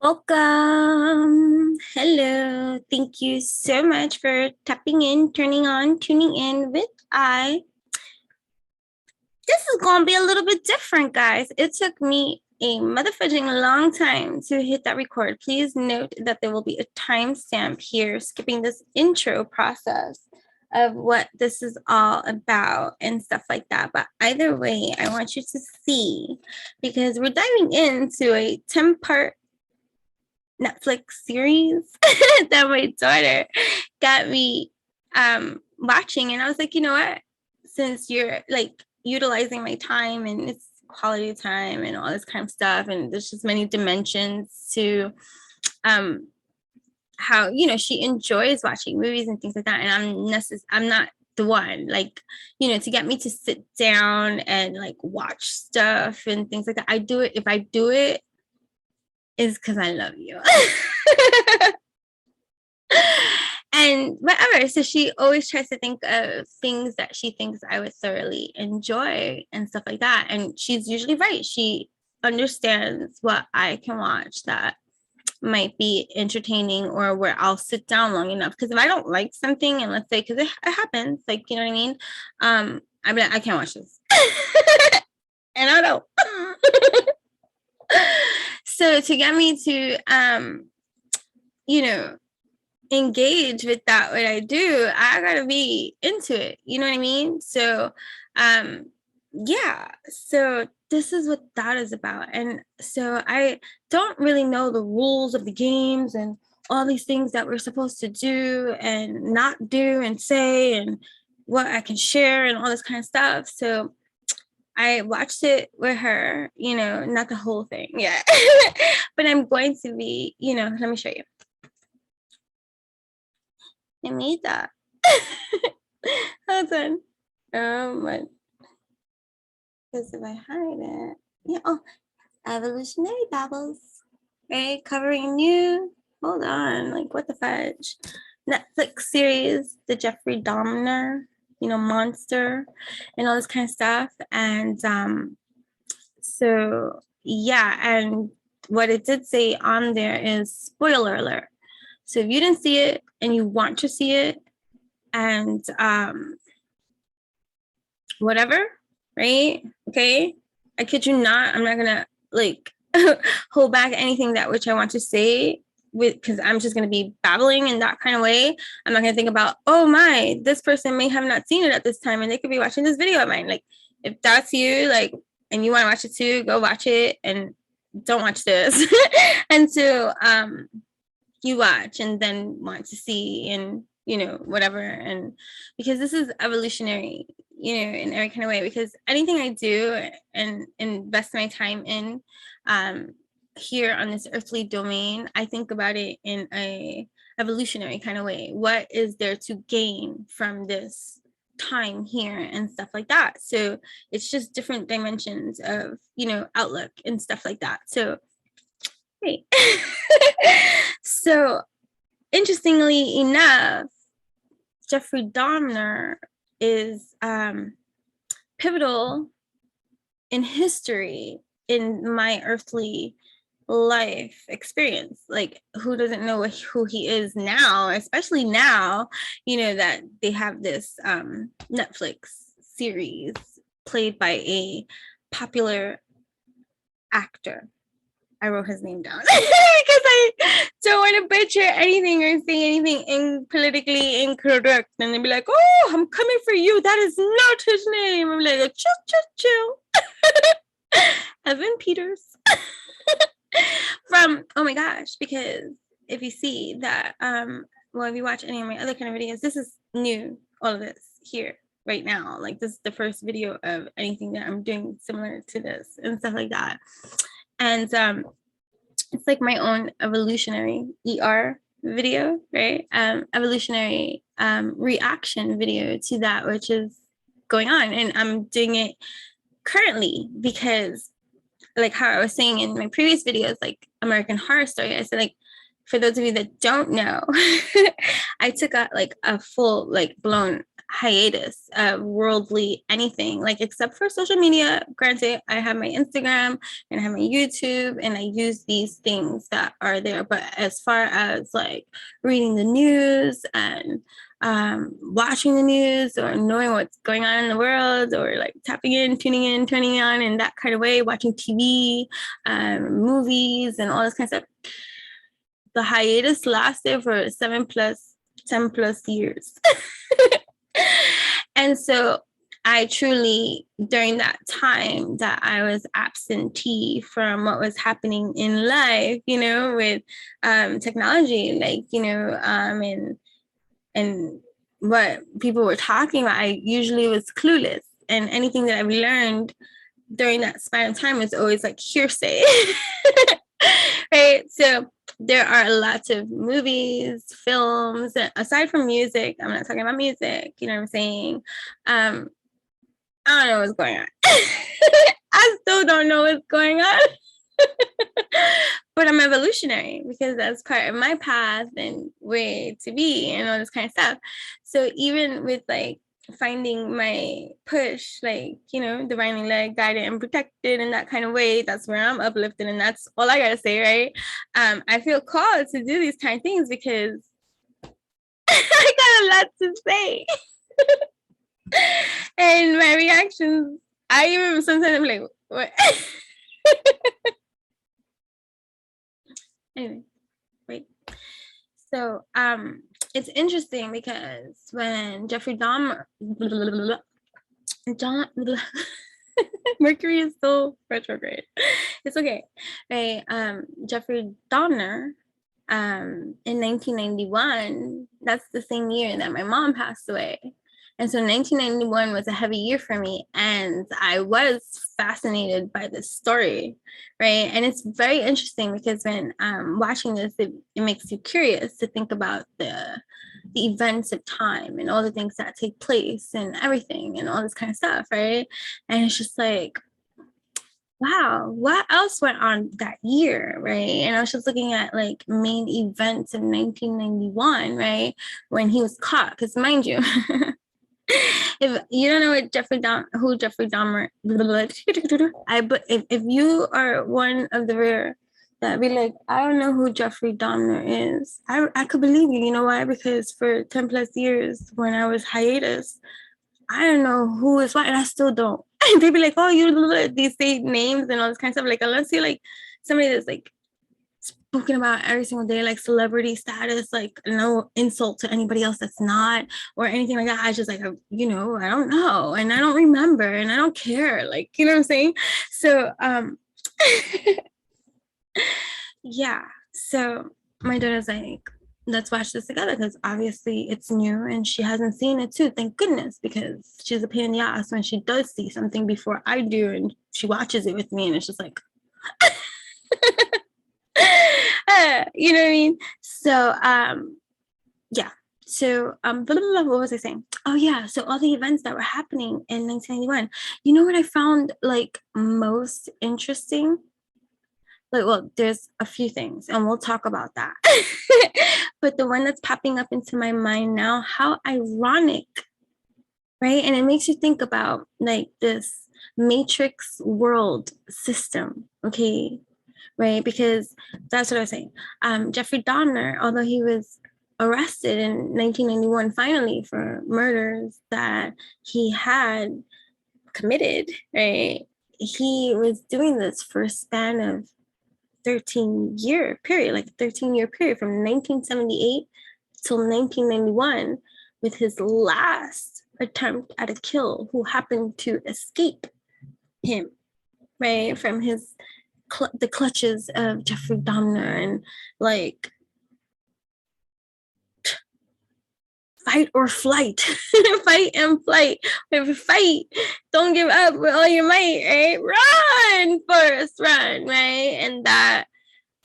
Welcome. Hello. Thank you so much for tapping in, turning on, tuning in with I. This is going to be a little bit different, guys. It took me a motherfucking long time to hit that record. Please note that there will be a timestamp here, skipping this intro process of what this is all about and stuff like that. But either way, I want you to see, because we're diving into a 10-part Netflix series that my daughter got me watching. And I was like, you know what? Since you're like utilizing my time and it's quality time and all this kind of stuff, and there's just many dimensions to how, she enjoys watching movies and things like that. And I'm not the one, like, to get me to sit down and like watch stuff and things like that. I do it if I do it is because I love you. And whatever. So she always tries to think of things that she thinks I would thoroughly enjoy and stuff like that. And she's usually right. She understands what I can watch that might be entertaining, or where I'll sit down long enough. Because if I don't like something, and let's say, because it happens, like, you know what I mean? I'm like, I can't watch this. And I don't. So to get me to, engage with that, what I do, I gotta be into it. You know what I mean? So, yeah. So this is what that is about. And so I don't really know the rules of the games and all these things that we're supposed to do and not do and say and what I can share and all this kind of stuff. So I watched it with her, not the whole thing. Yeah. But I'm going to be, let me show you. I made that. Hold on. What? Because if I hide it, yeah. Oh, evolutionary babbles, right? Covering new. Hold on, like what the fudge? Netflix series, the Jeffrey Dahmer, monster, and all this kind of stuff. And so yeah, and what it did say on there is spoiler alert. So if you didn't see it and you want to see it, and whatever, right? Okay, I kid you not, I'm not gonna like hold back anything that which I want to say, because I'm just gonna be babbling in that kind of way. I'm not gonna think about, oh my, this person may have not seen it at this time and they could be watching this video of mine. Like, if that's you, like, and you want to watch it too, go watch it, and don't watch this until you watch and then want to see, and whatever. And because this is evolutionary, in every kind of way, because anything I do and invest my time in here on this earthly domain, I think about it in a evolutionary kind of way. What is there to gain from this time here and stuff like that? So it's just different dimensions of outlook and stuff like that. So great. So interestingly enough, Jeffrey Dahmer is pivotal in history in my earthly life experience. Like, who doesn't know who he is now, especially now, that they have this Netflix series played by a popular actor. I wrote his name down because I don't want to butcher anything or say anything politically incorrect. And they'd be like, oh, I'm coming for you. That is not his name. I'm like, chill. Evan Peters. From, oh my gosh, because if you see that, if you watch any of my other kind of videos, this is new, all of this here right now. Like, this is the first video of anything that I'm doing similar to this and stuff like that. And it's like my own evolutionary video, right? Evolutionary reaction video to that which is going on. And I'm doing it currently because, like how I was saying in my previous videos, like American Horror Story, I said, like, for those of you that don't know, I took a full, like, blown hiatus of worldly anything, like except for social media. Granted, I have my Instagram and I have my YouTube and I use these things that are there, but as far as like reading the news and watching the news or knowing what's going on in the world, or like tapping in, tuning in, turning on in that kind of way, watching TV, movies and all this kind of stuff, the hiatus lasted for 10 plus years. And so I truly, during that time that I was absentee from what was happening in life, you know, with technology, like, you know, and what people were talking about, I usually was clueless. And anything that I've learned during that span of time was always like hearsay. Right? So there are lots of movies, films, aside from music. I'm not talking about music, you know what I'm saying? I don't know what's going on. I still don't know what's going on. But I'm evolutionary because that's part of my path and way to be and all this kind of stuff. So even with like finding my push, like, you know, divinely led, guided, and protected in that kind of way, that's where I'm uplifted, and that's all I gotta say, right? I feel called to do these kind of things because I got a lot to say. And my reactions, I even sometimes I'm like, what? Anyway, wait. So it's interesting because when Jeffrey Dahmer, Mercury is still retrograde. It's okay. Right. Jeffrey Dahmer, in 1991, that's the same year that my mom passed away. And so 1991 was a heavy year for me. And I was fascinated by this story, right? And it's very interesting because when watching this, it makes you curious to think about the events of time and all the things that take place and everything and all this kind of stuff, right? And it's just like, wow, what else went on that year, right? And I was just looking at like main events of 1991, right? When he was caught, because mind you, if you don't know what who Jeffrey Dahmer, but if you are one of the rare that be like, I don't know who Jeffrey Dahmer is, I could believe you. You know why? Because for 10 plus years when I was hiatus, I don't know who is what, and I still don't. They'd be like, oh, these say names and all this kind of stuff. Like, unless you're like somebody that's like spoken about every single day, like celebrity status, like no insult to anybody else that's not, or anything like that. I just like, you know, I don't know, and I don't remember, and I don't care. Like, you know what I'm saying? So, yeah. So my daughter's like, let's watch this together because obviously it's new and she hasn't seen it too. Thank goodness, because she's a pain in the ass when she does see something before I do and she watches it with me and it's just like, you know what I mean? So, yeah. So, blah, blah, blah, what was I saying? Oh, yeah. So all the events that were happening in 1991, you know what I found like most interesting? Like, well, there's a few things and we'll talk about that. But the one that's popping up into my mind now, how ironic, right? And it makes you think about like this matrix world system, okay? Right? Because that's what I was saying. Jeffrey Dahmer, although he was arrested in 1991 finally for murders that he had committed, right? He was doing this for a span of 13-year period, like a 13-year period from 1978 till 1991, with his last attempt at a kill who happened to escape him, right, from his the clutches of Jeffrey Dahmer, and like fight or flight, fight and flight. Fight, don't give up with all your might, right? Run, Forrest, run, right? And that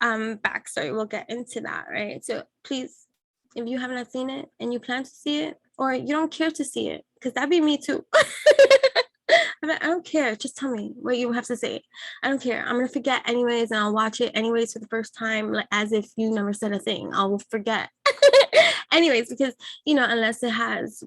backstory, we'll get into that, right? So please, if you have not seen it and you plan to see it, or you don't care to see it, because that'd be me too. I don't care. Just tell me what you have to say. I don't care. I'm gonna forget anyways, and I'll watch it anyways for the first time, like as if you never said a thing. I will forget. Anyways, because you know, unless it has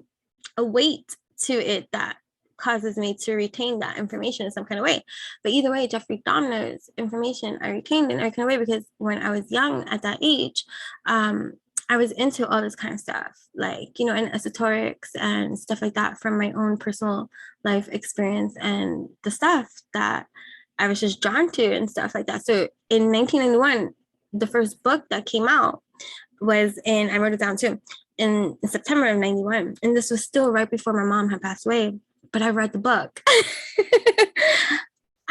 a weight to it that causes me to retain that information in some kind of way. But either way, Jeffrey Dahmer's information I retained in every kind of way, because when I was young at that age, I was into all this kind of stuff, like, you know, and esoterics and stuff like that from my own personal life experience and the stuff that I was just drawn to and stuff like that. So in 1991, the first book that came out was in, I wrote it down too, in September of 91. And this was still right before my mom had passed away, but I read the book.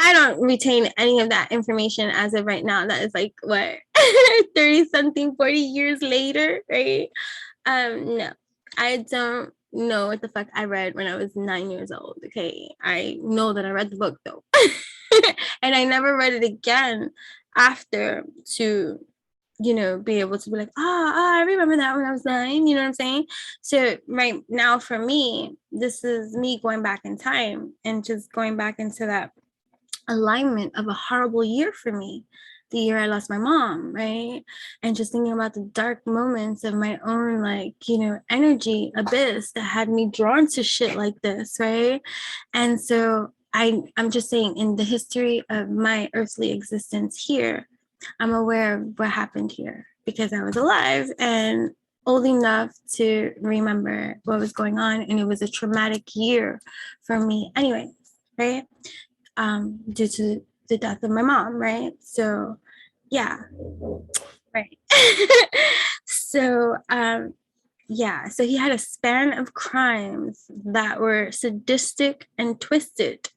I don't retain any of that information as of right now. That is like, what, 30 something, 40 years later, right? No, I don't know what the fuck I read when I was 9 years old. Okay, I know that I read the book though. And I never read it again after to, you know, be able to be like, I remember that when I was 9, you know what I'm saying? So right now for me, this is me going back in time and just going back into that alignment of a horrible year for me, the year I lost my mom, right? And just thinking about the dark moments of my own, like, you know, energy abyss that had me drawn to shit like this, right? And so I'm just saying, in the history of my earthly existence here, I'm aware of what happened here because I was alive and old enough to remember what was going on. And it was a traumatic year for me anyway, right? Due to the death of my mom, right? So yeah, right. So yeah, so he had a span of crimes that were sadistic and twisted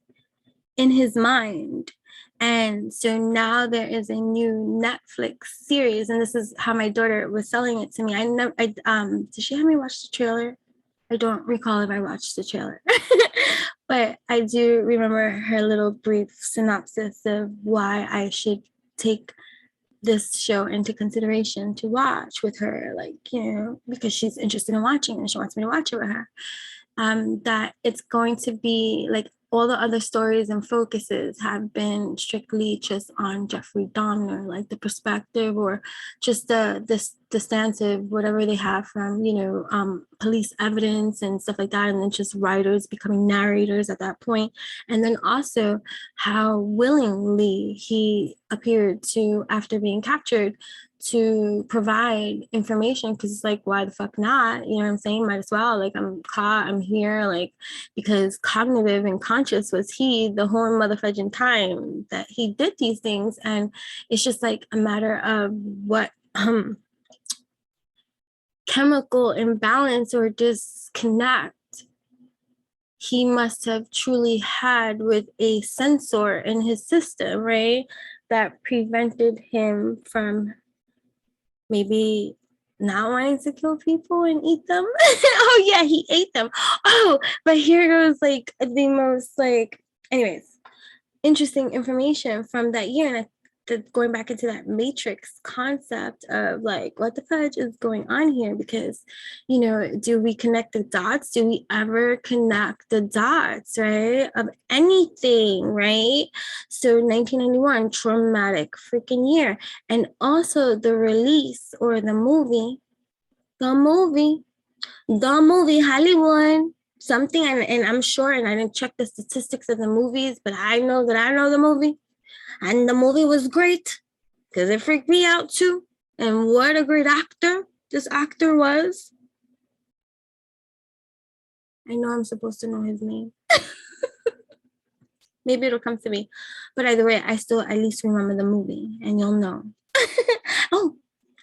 in his mind. And so now there is a new Netflix series, and this is how my daughter was selling it to me. I know, did she have me watch the trailer? I don't recall if I watched the trailer, but I do remember her little brief synopsis of why I should take this show into consideration to watch with her, like, you know, because she's interested in watching and she wants me to watch it with her. That it's going to be like all the other stories and focuses have been strictly just on Jeffrey Dahmer, like the perspective or just the stance of whatever they have from, you know, police evidence and stuff like that, and then just writers becoming narrators at that point. And then also how willingly he appeared to, after being captured, to provide information, because it's like, why the fuck not? You know what I'm saying? Might as well. Like, I'm caught, I'm here, like, because cognitive and conscious was he the whole motherfucking time that he did these things. And it's just like a matter of what chemical imbalance or disconnect he must have truly had with a sensor in his system, right? That prevented him from maybe not wanting to kill people and eat them. Oh yeah, he ate them. Oh, but here goes like the most, like, anyways, interesting information from that year. And going back into that matrix concept of like, what the fudge is going on here? Because, you know, do we connect the dots? Do we ever connect the dots, right? Of anything, right? So 1991, traumatic freaking year. And also the release or the movie Hollywood, something, and I'm sure, and I didn't check the statistics of the movies, but I know that I know the movie. And the movie was great because it freaked me out too. And what a great actor this actor was. I know I'm supposed to know his name. Maybe it'll come to me. But either way, I still at least remember the movie and you'll know. Oh,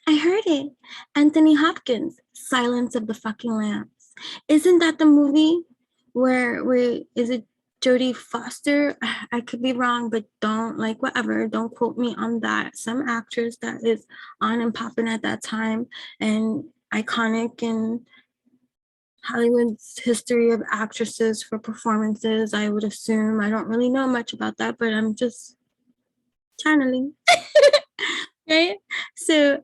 I heard it. Anthony Hopkins, Silence of the fucking Lambs. Isn't that the movie where is it Jodie Foster? I could be wrong, but don't, like, whatever, don't quote me on that. Some actress that is on and popping at that time and iconic in Hollywood's history of actresses for performances, I would assume. I don't really know much about that, but I'm just channeling. Right? So,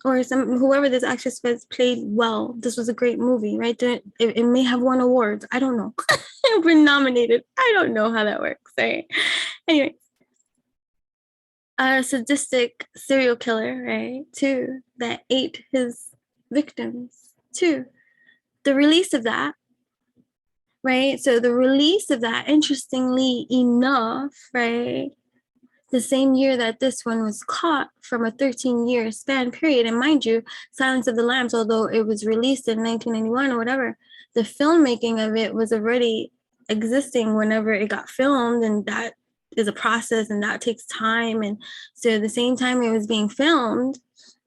or whoever this actress was played well. This was a great movie, right? It may have won awards. I don't know. Been nominated. I don't know how that works, right? Anyway, a sadistic serial killer, right? Too, that ate his victims, too. The release of that right? So the release of that, interestingly enough, right, the same year that this one was caught from a 13-year span period. And mind you, Silence of the Lambs, although it was released in 1991 or whatever, the filmmaking of it was already existing whenever it got filmed, and that is a process and that takes time. And so the same time it was being filmed,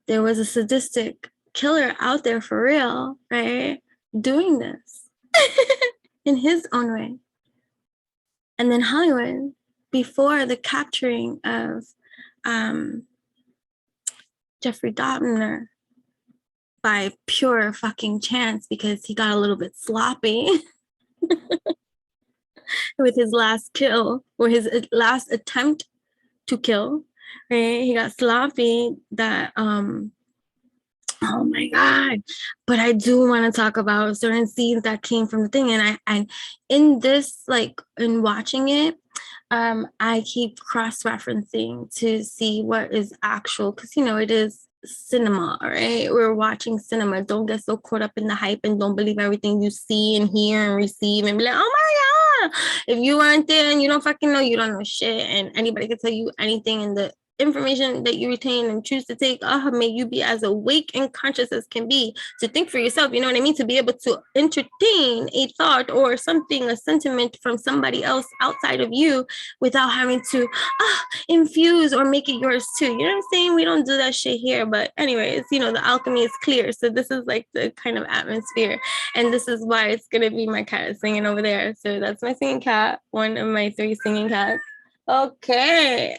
there was a sadistic killer out there for real, right? Doing this in his own way. And then Hollywood, before the capturing of Jeffrey Dahmer by pure fucking chance, because he got a little bit sloppy with his last kill, or his last attempt to kill, right? He got sloppy that oh my god. But I do want to talk about certain scenes that came from the thing. And in this, like, in watching it, I keep cross-referencing to see what is actual, because it is cinema, right? We're watching cinema. Don't get so caught up in the hype and don't believe everything you see and hear and receive and be like, oh my god. If you weren't there and you don't fucking know, you don't know shit. And anybody can tell you anything, and the information that you retain and choose to take, may you be as awake and conscious as can be to think for yourself, you know what I mean, to be able to entertain a thought or something, a sentiment from somebody else outside of you without having to infuse or make it yours too. You know what I'm saying? We don't do that shit here. But anyways, the alchemy is clear. So this is like the kind of atmosphere, and this is why it's gonna be my cat singing over there. So that's my singing cat, one of my 3 singing cats. Okay.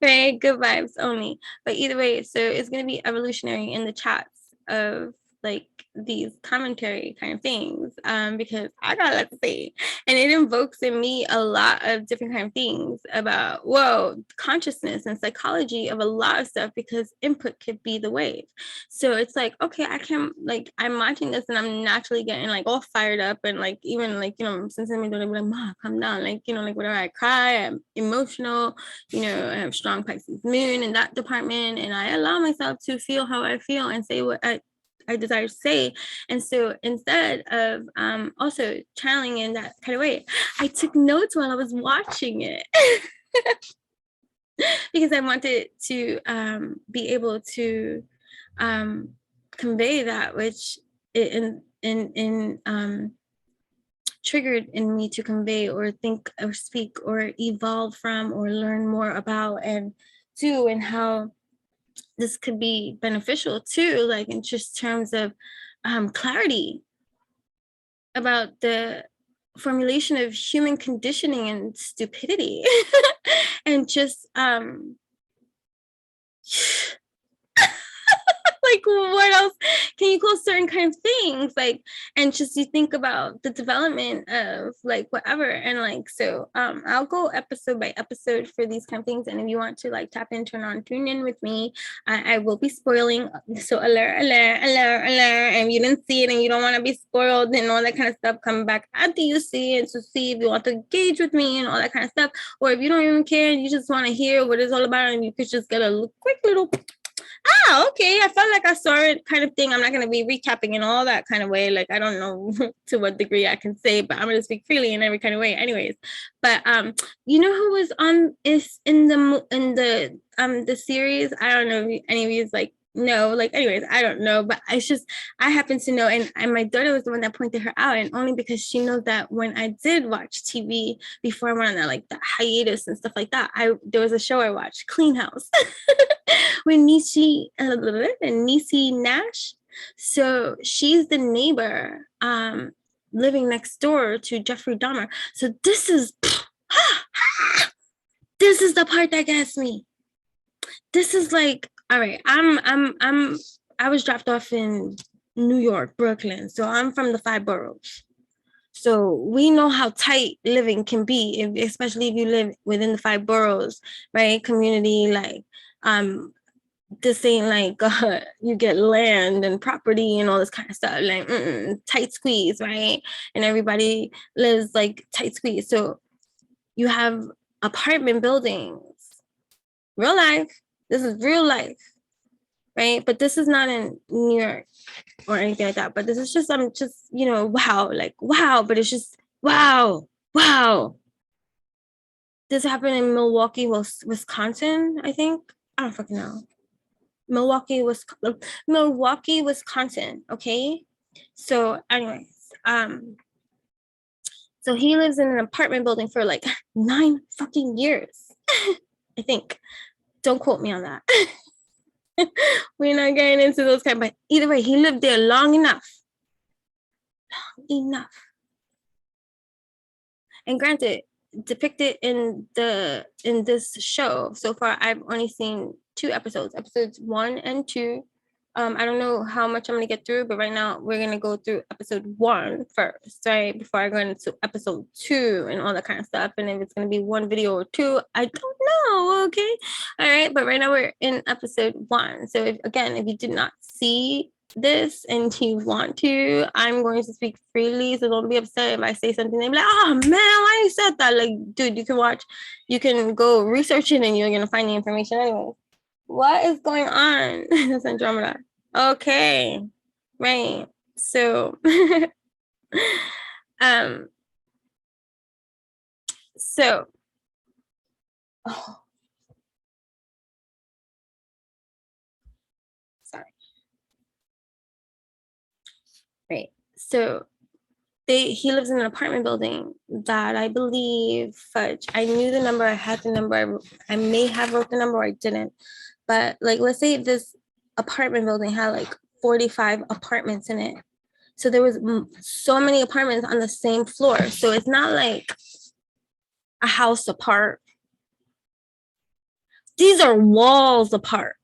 Right, good vibes only. But either way, so it's gonna be evolutionary in the chats of like these commentary kind of things, because I got a lot to say, and it invokes in me a lot of different kind of things about consciousness and psychology of a lot of stuff, because input could be the wave. So it's like, okay, I can, like, I'm watching this and I'm naturally getting like all fired up, and like even like since I'm doing like, Ma, calm down, like like whatever, I cry, I'm emotional, I have strong Pisces moon in that department, and I allow myself to feel how I feel and say what I desire to say. And so instead of also channeling in that kind of way, I took notes while I was watching it because I wanted to be able to convey that which in triggered in me to convey or think or speak or evolve from or learn more about, and do, and how this could be beneficial too, like in just terms of clarity about the formulation of human conditioning and stupidity and just like what else can you call certain kind of things, like, and just you think about the development of like whatever, and like, so I'll go episode by episode for these kind of things, and if you want to like tap in, turn on, tune in with me, I will be spoiling, so alert, and if you didn't see it and you don't want to be spoiled and all that kind of stuff, come back after you see it to see if you want to engage with me and all that kind of stuff, or if you don't even care and you just want to hear what it's all about, and you could just get a quick little okay, I felt like I saw it kind of thing. I'm not going to be recapping in all that kind of way. Like, I don't know to what degree I can say, but I'm going to speak freely in every kind of way anyways. But who was on is in the series? I don't know if any of you is like, no, like, anyways, I don't know, but it's just, I happen to know, and my daughter was the one that pointed her out, and only because she knows that when I did watch TV before I went on that, like, that hiatus and stuff like that, there was a show I watched, Clean House, with Niecy Nash. So she's the neighbor living next door to Jeffrey Dahmer. So this is the part that gets me. This is like, all right, I was dropped off in New York, Brooklyn. So I'm from the 5 boroughs. So we know how tight living can be, especially if you live within the 5 boroughs, right? Community, like, this ain't like you get land and property and all this kind of stuff, like tight squeeze, right? And everybody lives like tight squeeze. So you have apartment buildings, real life. This is real life, right? But this is not in New York or anything like that. But this is just, I'm just, you know, wow, like, wow. But it's just, wow, wow. This happened in Milwaukee, Wisconsin, I think. I don't fucking know. Milwaukee, Wisconsin. Okay. So, anyways, so he lives in an apartment building for like 9 fucking years, I think. Don't quote me on that. We're not getting into those kind, but either way, he lived there long enough. Long enough. And granted, depicted in this show so far, I've only seen 2 episodes, episodes 1 and 2. I don't know how much I'm gonna get through, but right now we're gonna go through episode 1 first, right? Before I go into episode 2 and all that kind of stuff. And if it's gonna be 1 video or 2, I don't know. Okay, all right. But right now we're in episode 1. So if you did not see this and you want to, I'm going to speak freely, so don't be upset if I say something. They'll be like, oh man, why you said that? Like, dude, you can go research it and you're gonna find the information anyway. What is going on? That's Andromeda. Okay, right. So so oh, sorry. Right. So he lives in an apartment building that I believe, fudge, I knew the number, I had the number, I may have wrote the number or I didn't. But like, let's say this apartment building had like 45 apartments in it. So there was so many apartments on the same floor. So it's not like a house apart. These are walls apart.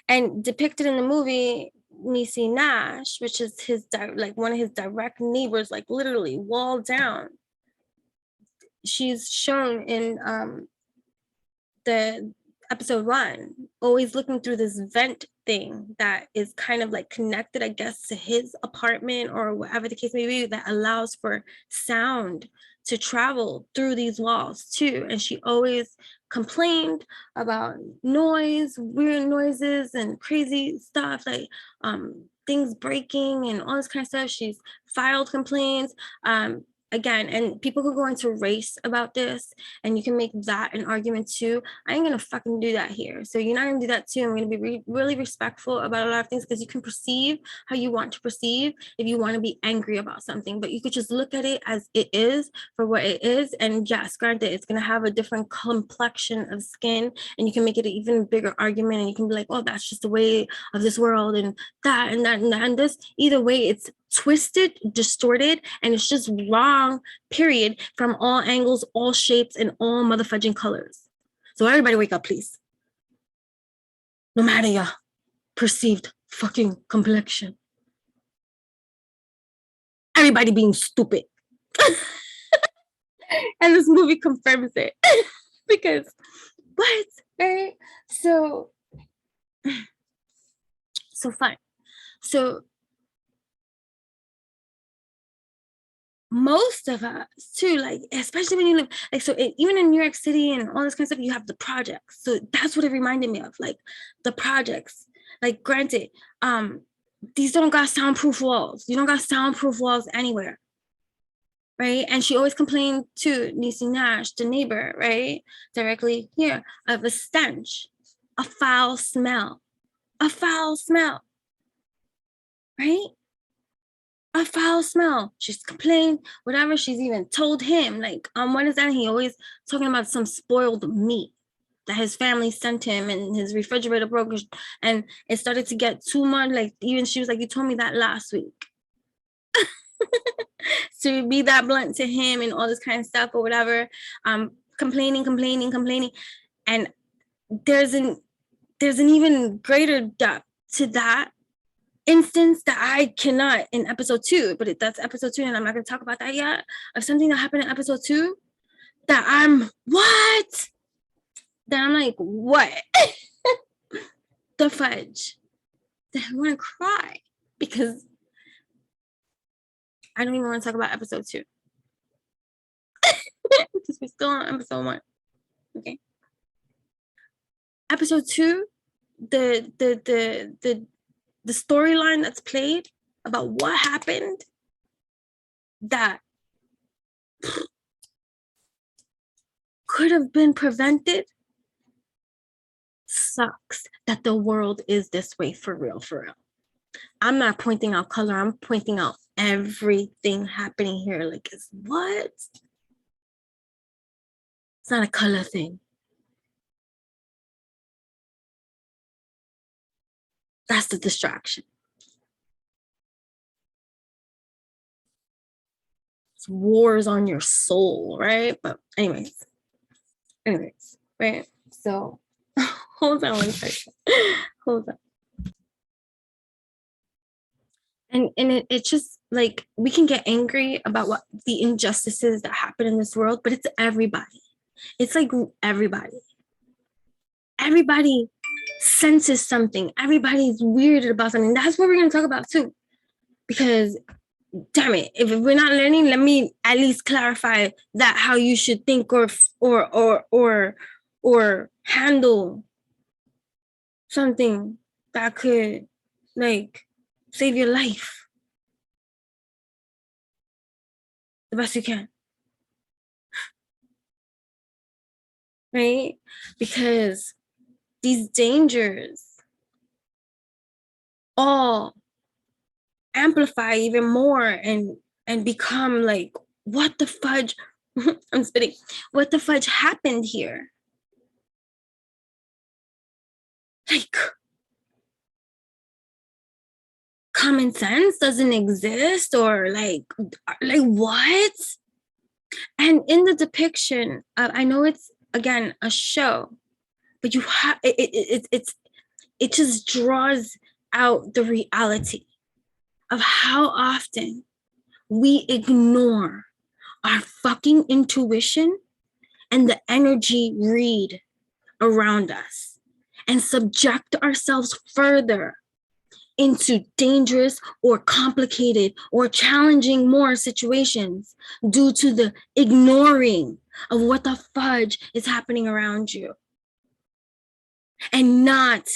And depicted in the movie, Niecy Nash, which is his like one of his direct neighbors, like literally wall down. She's shown in the episode 1, always looking through this vent thing that is kind of like connected, I guess, to his apartment or whatever the case may be, that allows for sound to travel through these walls too. And she always complained about noise, weird noises and crazy stuff, like things breaking and all this kind of stuff. She's filed complaints. Again, and people could go into race about this, and you can make that an argument too. I ain't gonna fucking do that here. So you're not gonna do that too. I'm gonna be really respectful about a lot of things, because you can perceive how you want to perceive if you want to be angry about something, but you could just look at it as it is for what it is. And yes, granted, it's gonna have a different complexion of skin, and you can make it an even bigger argument, and you can be like, oh, that's just the way of this world, and that and that and that and this. Either way, it's twisted, distorted, and it's just wrong, period, from all angles, all shapes, and all motherfudging colors. So everybody wake up, please. No matter your perceived fucking complexion. Everybody being stupid. And this movie confirms it. Because what? Right? So fine. So most of us too, like, especially when you live, like, so even in New York City and all this kind of stuff, you have the projects. So that's what it reminded me of, like the projects. Like, granted, these don't got soundproof walls. You don't got soundproof walls anywhere, right? And she always complained to Niecy Nash, the neighbor, right, directly here, of a stench, a foul smell, right? A foul smell. She's complained, whatever. She's even told him, like, what is that? He always talking about some spoiled meat that his family sent him, and his refrigerator broke, and it started to get too much. Like, even she was like, you told me that last week. To be that blunt to him and all this kind of stuff or whatever. Complaining. And there's an even greater depth to that instance that I cannot in episode 2, but that's episode 2, and I'm not going to talk about that yet, of something that happened in episode 2 that I'm like, what? The fudge. That I want to cry, because I don't even want to talk about episode 2. Because we're still on episode 1. Okay. Episode 2 the storyline that's played about what happened that could have been prevented sucks that the world is this way for real, for real. I'm not pointing out color, I'm pointing out everything happening here. Like, it's what? It's not a color thing. That's the distraction. It's wars on your soul, right? But anyways, right? So hold on one second. Hold on. And it's just like we can get angry about what the injustices that happen in this world, but it's everybody. It's like everybody senses something. Everybody's weirded about something. That's what we're going to talk about too. Because damn it, if we're not learning, let me at least clarify that how you should think or handle something that could like save your life the best you can. Right? Because these dangers all amplify even more and become like, what the fudge? I'm spitting. What the fudge happened here? Like, common sense doesn't exist, or like what? And in the depiction, I know it's again a show, but you have it just draws out the reality of how often we ignore our fucking intuition and the energy read around us and subject ourselves further into dangerous or complicated or challenging more situations due to the ignoring of what the fudge is happening around you and not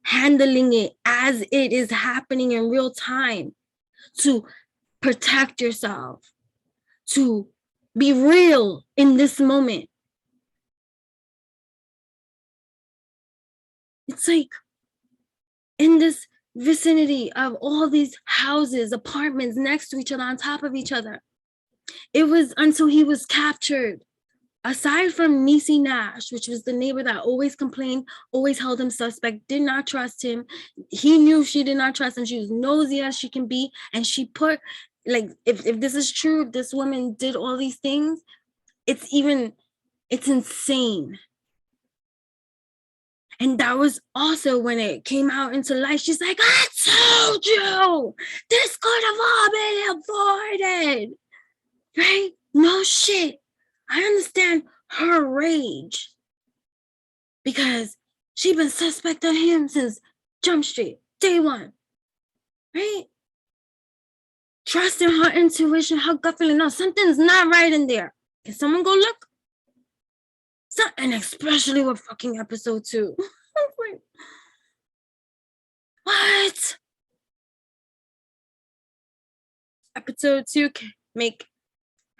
handling it as it is happening in real time to protect yourself, to be real in this moment. It's like in this vicinity of all these houses, apartments next to each other, on top of each other. It was until he was captured. Aside from Niecy Nash, which was the neighbor that always complained, always held him suspect, did not trust him. He knew she did not trust him. She was nosy as she can be. And she put, like, if this is true, this woman did all these things, it's insane. And that was also when it came out into light. She's like, I told you, this could have all been avoided, right? No shit. I understand her rage because she been suspect of him since Jump Street, day one, right? Trusting her intuition, her gut feeling. No, something's not right in there. Can someone go look? And especially with fucking episode 2. Like, what? Episode 2 can make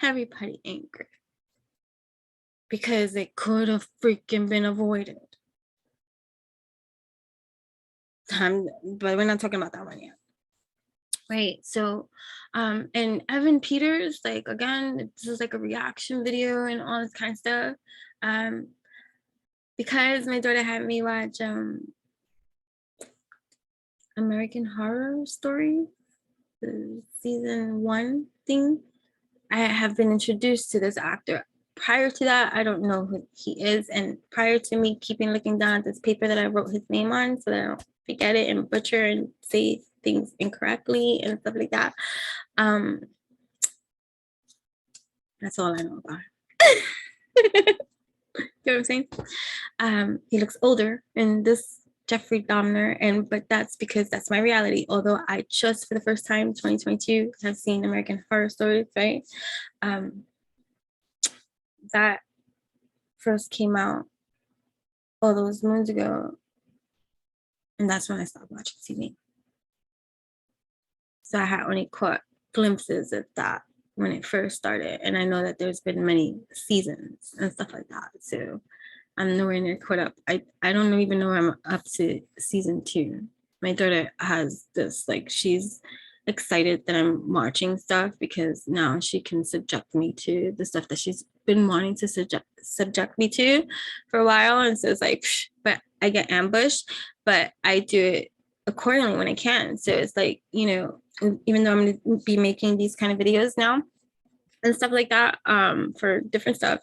everybody angry because it could have freaking been avoided. But we're not talking about that one yet. Right. So, and Evan Peters, like, again, this is like a reaction video and all this kind of stuff. Because my daughter had me watch American Horror Story, the season 1 thing, I have been introduced to this actor. Prior to that, I don't know who he is. And prior to me looking down at this paper that I wrote his name on so that I don't forget it and butcher and say things incorrectly and stuff like that. That's all I know about him. You know what I'm saying? He looks older in this Jeffrey Dahmer, but that's because that's my reality. Although I just for the first time 2022 have seen American Horror Stories, right? That first came out all those moons ago. And that's when I stopped watching TV. So I had only caught glimpses of that when it first started. And I know that there's been many seasons and stuff like that. So I'm nowhere near caught up. I don't even know I'm up to season 2. My daughter has this, like, she's excited that I'm watching stuff because now she can subject me to the stuff that she's been wanting to subject me to for a while. And so it's like, but I get ambushed, but I do it accordingly when I can. So it's like, you know, even though I'm going to be making these kind of videos now and stuff like that, for different stuff,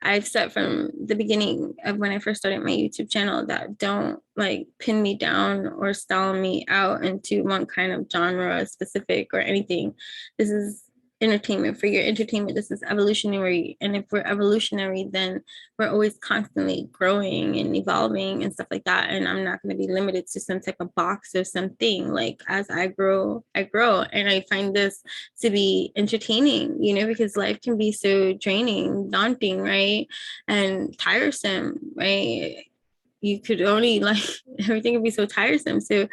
I've said from the beginning of when I first started my YouTube channel that don't like pin me down or style me out into one kind of genre specific or anything. This is entertainment for your entertainment. This is evolutionary. And if we're evolutionary, then we're always constantly growing and evolving and stuff like that. And I'm not going to be limited to some type of box or something. Like, as I grow, I grow. And I find this to be entertaining, you know, because life can be so draining, daunting, right? And tiresome, right? You could only, like, everything can be so tiresome. So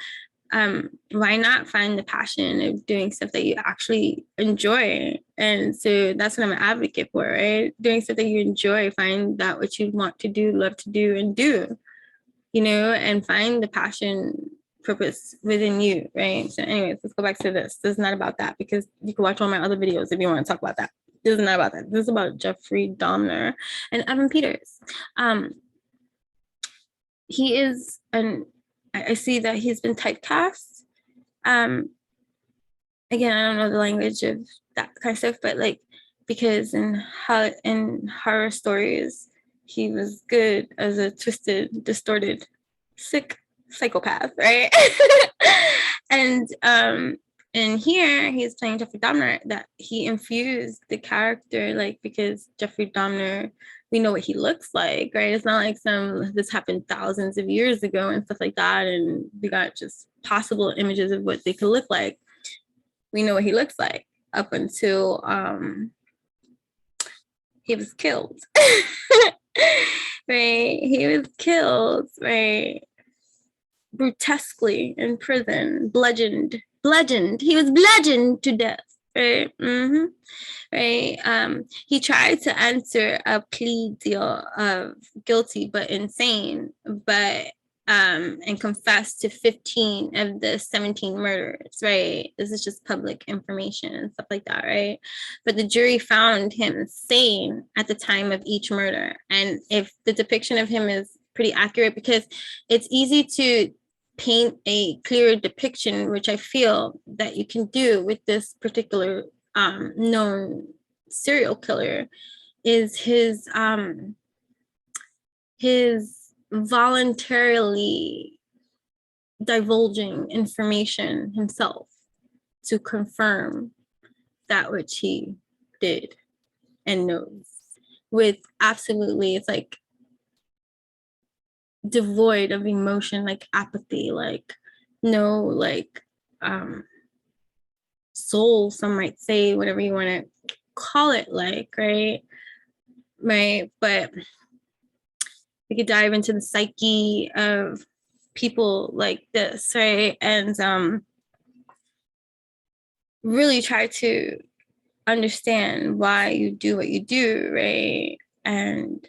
why not find the passion of doing stuff that you actually enjoy? And so that's what I'm an advocate for, right? Doing stuff that you enjoy, find that what you want to do, love to do, and do, you know, and find the passion, purpose within you, right? So anyways, let's go back to this. This is not about that, because you can watch all my other videos if you want to talk about that. This is not about that. This is about Jeffrey Dahmer and Evan Peters. He is I see that he's been typecast. Again, I don't know the language of that kind of stuff, but like, because in horror stories, he was good as a twisted, distorted, sick psychopath, right? And here he's playing Jeffrey Dahmer, that he infused the character, like, because Jeffrey Dahmer, we know what he looks like, right? It's not like this happened thousands of years ago and stuff like that, and we got just possible images of what they could look like. We know what he looks like up until he was killed. Right? He was killed, right? Brutesquely in prison, bludgeoned. He was bludgeoned to death, right? Right. He tried to answer a plea deal of guilty but insane, but and confessed to 15 of the 17 murders, right? This is just public information and stuff like that, right? But the jury found him sane at the time of each murder. And if the depiction of him is pretty accurate, because it's easy to paint a clear depiction, which I feel that you can do with this particular known serial killer, is his voluntarily divulging information himself to confirm that which he did and knows, with absolutely, it's like devoid of emotion, like apathy, like no, like soul, some might say, whatever you want to call it, like, right? But we could dive into the psyche of people like this, right? And really try to understand why you do what you do, right? And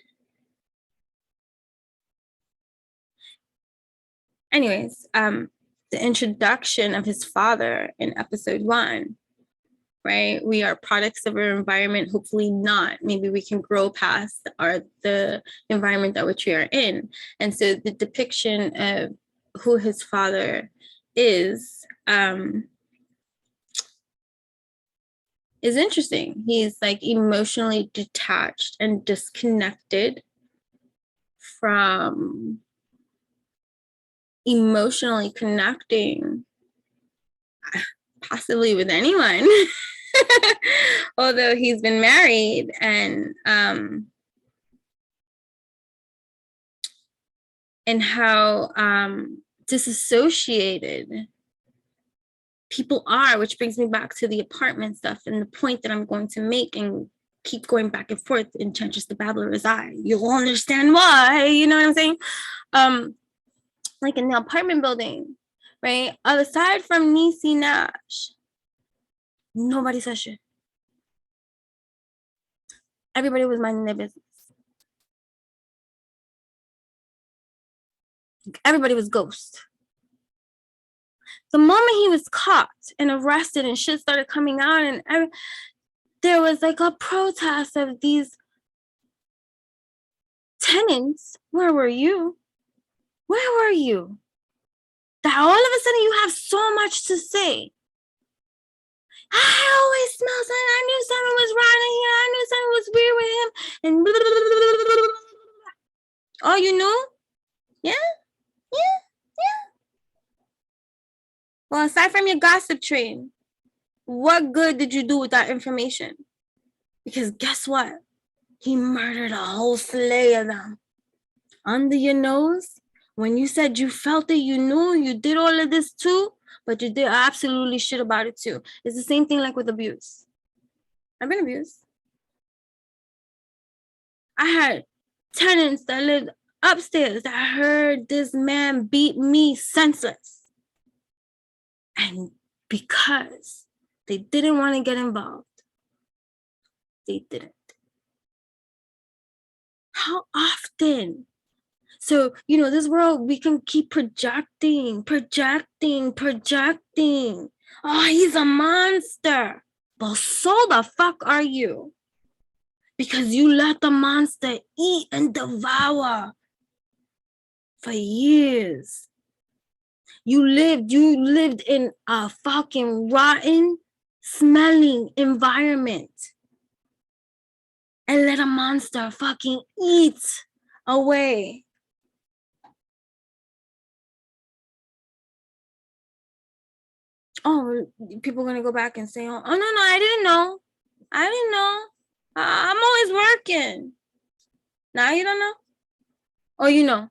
anyways, the introduction of his father in episode 1, right? We are products of our environment, hopefully not. Maybe we can grow past the environment that which we are in. And so the depiction of who his father is interesting. He's like emotionally detached and disconnected from emotionally connecting possibly with anyone. Although he's been married, and how disassociated people are, which brings me back to the apartment stuff and the point that I'm going to make and keep going back and forth in Chantress the Babbler as you'll understand why, you know what I'm saying? like in the apartment building, right? Aside from Niecy Nash, nobody said shit. Everybody was minding their business. Everybody was ghost. The moment he was caught and arrested and shit started coming out, and there was like a protest of these tenants. Where were you? Where were you? That all of a sudden you have so much to say. I always smell something. I knew something was wrong in here. I knew something was weird with him. And blah, blah, blah, blah, blah. Oh, you knew? Yeah? Yeah? Yeah? Well, aside from your gossip train, what good did you do with that information? Because guess what? He murdered a whole slew of them. Under your nose, when you said you felt it, you knew, you did all of this too, but you did absolutely shit about it too. It's the same thing like with abuse. I've been abused. I had tenants that lived upstairs that heard this man beat me senseless. And because they didn't want to get involved, they didn't. How often? So, you know, this world, we can keep projecting. Oh, he's a monster. Well, so the fuck are you? Because you let the monster eat and devour for years. You lived in a fucking rotten, smelling environment and let a monster fucking eat away. Oh, people are gonna go back and say, oh no, I didn't know. I'm always working. Now you don't know? Oh, you know.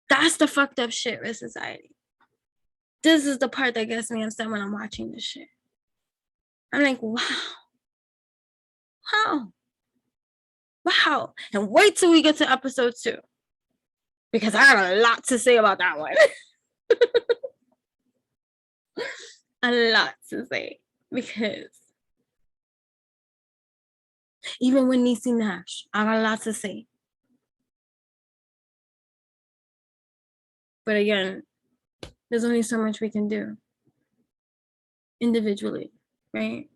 That's the fucked up shit with society. This is the part that gets me upset when I'm watching this shit. I'm like, wow. And wait till we get to episode 2. Because I have a lot to say about that one. A lot to say. Because even with Niecy Nash, I got a lot to say. But again, there's only so much we can do individually, right?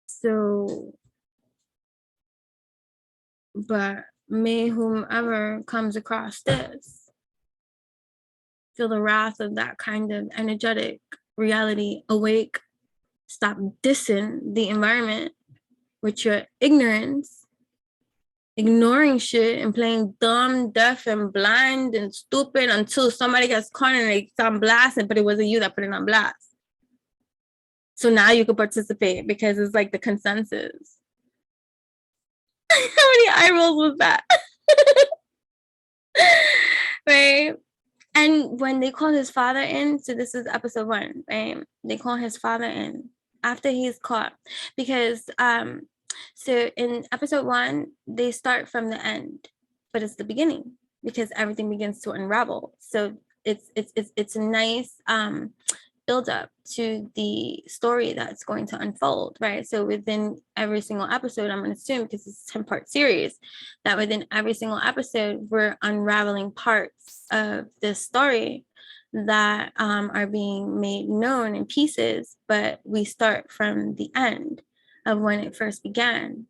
So, but may whomever comes across this feel the wrath of that kind of energetic reality, awake, stop dissing the environment with your ignorance, ignoring shit and playing dumb, deaf, and blind and stupid until somebody gets caught and it's on blast, but it wasn't you that put it on blast. So now you can participate because it's like the consensus. How many eye rolls was that? Right? And when they call his father in, so this is episode 1, right? They call his father in after he's caught. Because so in episode 1, they start from the end, but it's the beginning because everything begins to unravel. So it's a nice build up to the story that's going to unfold, right? So within every single episode, I'm going to assume, because it's a 10-part series, that within every single episode, we're unraveling parts of this story that are being made known in pieces, but we start from the end of when it first began,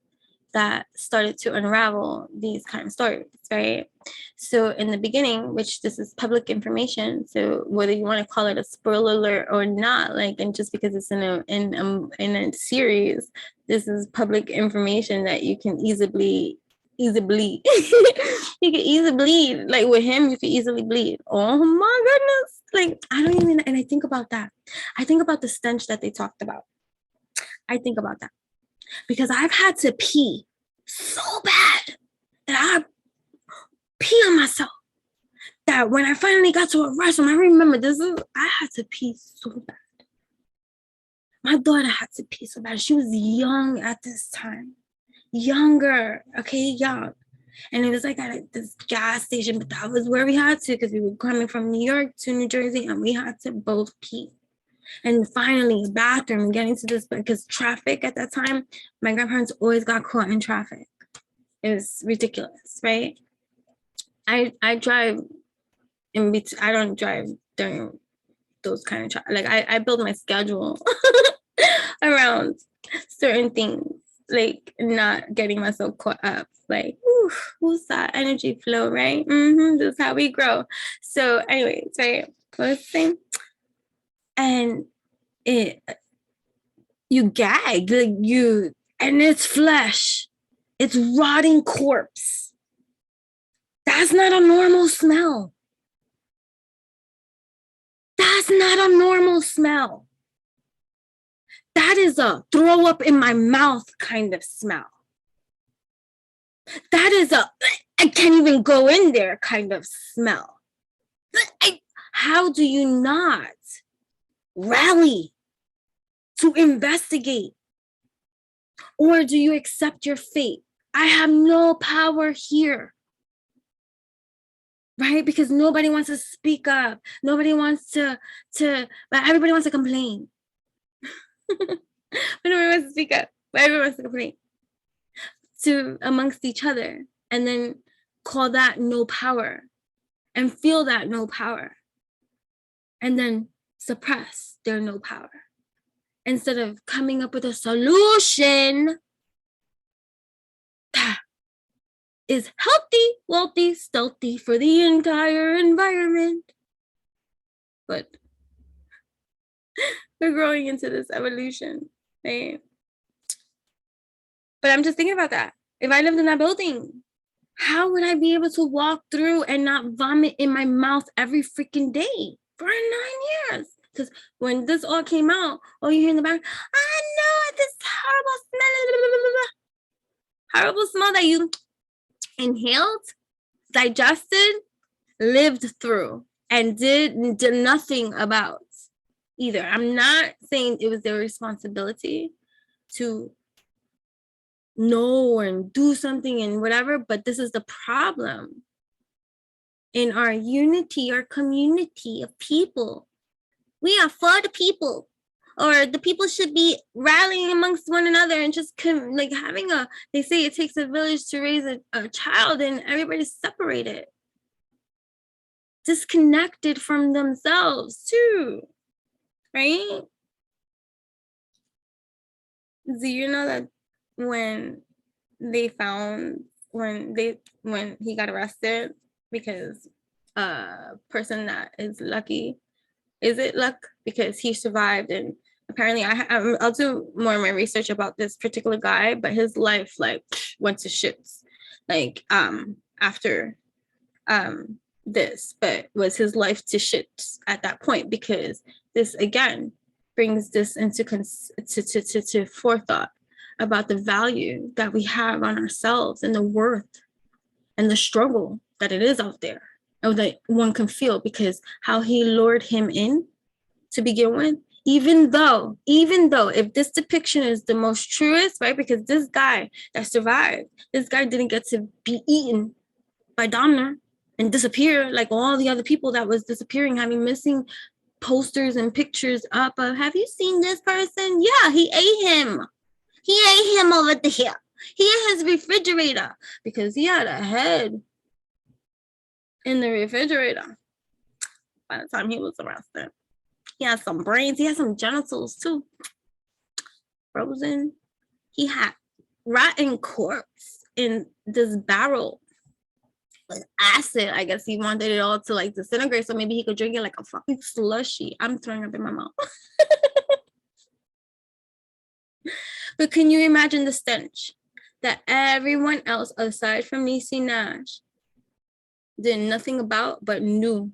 that started to unravel these kind of stories, right? So in the beginning, which this is public information, so whether you want to call it a spoiler alert or not, like, and just because it's in a series, this is public information that you can easily bleed. You can easily bleed. Like with him, you can easily bleed. Oh my goodness. Like, I don't even, and I think about that. I think about the stench that they talked about. I think about that. Because I've had to pee so bad that I pee on myself. That when I finally got to a restroom, I remember I had to pee so bad. My daughter had to pee so bad. She was young at this time. Younger, okay, young. And it was like at this gas station, but that was where we had to, because we were coming from New York to New Jersey and we had to both pee. And finally, bathroom, getting to this, because traffic at that time, my grandparents always got caught in traffic. It was ridiculous, right? I drive in between. I don't drive during those kind of like I build my schedule around certain things, like not getting myself caught up. Like, who's that energy flow, right? This is how we grow. So, anyways, right, first thing, and you gag, like and it's flesh, it's rotting corpse. That's not a normal smell. That's not a normal smell. That is a throw up in my mouth kind of smell. That is a I can't even go in there kind of smell. How do you not rally to investigate? Or do you accept your fate? I have no power here. Right? Because nobody wants to speak up. Nobody wants to but everybody wants to complain. Nobody wants to speak up, but everyone wants to complain to amongst each other, and then call that no power and feel that no power, and then suppress their no power instead of coming up with a solution that is healthy, wealthy, stealthy for the entire environment. But we're growing into this evolution, right? But I'm just thinking about that. If I lived in that building, how would I be able to walk through and not vomit in my mouth every freaking day for 9 years? Because when this all came out, all you hear in the back, I know this horrible smell that you inhaled, digested, lived through, and did nothing about either. I'm not saying it was their responsibility to know and do something and whatever, but this is the problem in our unity, our community of people. We are for the people, or the people should be rallying amongst one another and just like having they say it takes a village to raise a child, and everybody's separated, disconnected from themselves too, right? Do you know that when he got arrested, because a person that is lucky, is it luck, because he survived, and apparently I'll do more of my research about this particular guy, but his life like went to shits like after this, but was his life to shits at that point, because this again brings this into to forethought about the value that we have on ourselves and the worth and the struggle that it is out there, or that one can feel, because how he lured him in to begin with, even though if this depiction is the most truest, right, because this guy that survived, this guy didn't get to be eaten by DAHMER and disappear like all the other people that was disappearing, having missing posters and pictures up of, have you seen this person? Yeah, he ate him. He ate him over there. He ate his refrigerator because he had a head in the refrigerator by the time he was arrested. He had some brains. He had some genitals too, frozen. He had rotten corpse in this barrel with acid. I guess he wanted it all to like disintegrate, so maybe he could drink it like a fucking slushy. I'm throwing up in my mouth. But can you imagine the stench that everyone else aside from Niecy Nash did nothing about, but knew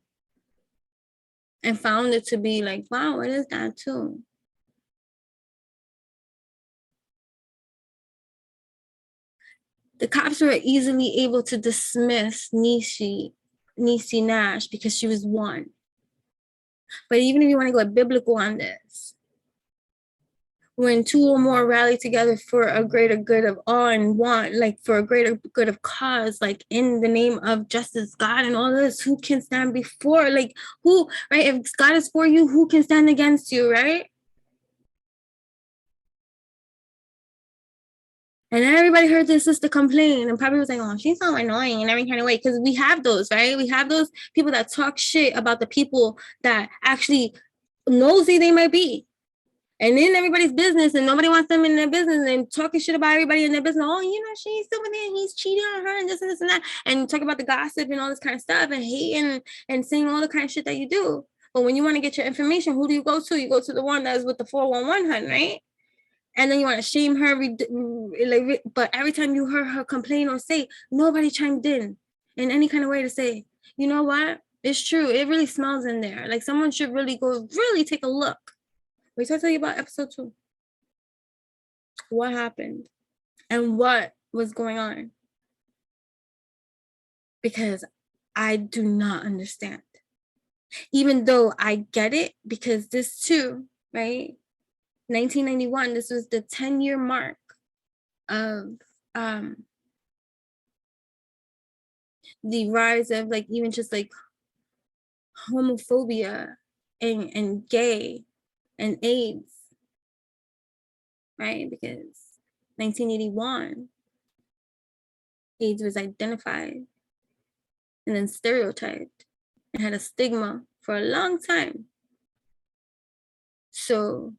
and found it to be like, wow, what is that too? The cops were easily able to dismiss Niecy Nash because she was one. But even if you want to go biblical on this, when two or more rally together for a greater good of all and want, like for a greater good of cause, like in the name of justice, God, and all this, who can stand before, like who, right? If God is for you, who can stand against you, right? And everybody heard this sister complain and probably was like, oh, she's so annoying in every kind of way. Because we have those, right? We have those people that talk shit about the people that actually nosy they might be. And in everybody's business, and nobody wants them in their business, and talking shit about everybody in their business. Oh, you know, she's over there, he's cheating on her, and this and that. And talk about the gossip and all this kind of stuff, and hating and saying all the kind of shit that you do. But when you want to get your information, who do you go to? You go to the one that is with the 411 hun, right? And then you want to shame her, like, but every time you heard her complain or say, nobody chimed in any kind of way to say, you know what? It's true. It really smells in there. Like someone should really take a look. Wait till I tell you about episode 2. What happened and what was going on? Because I do not understand. Even though I get it, because this too, right? 1991, this was the 10-year mark of the rise of like even just like homophobia and gay and AIDS, right? Because 1981, AIDS was identified and then stereotyped and had a stigma for a long time. So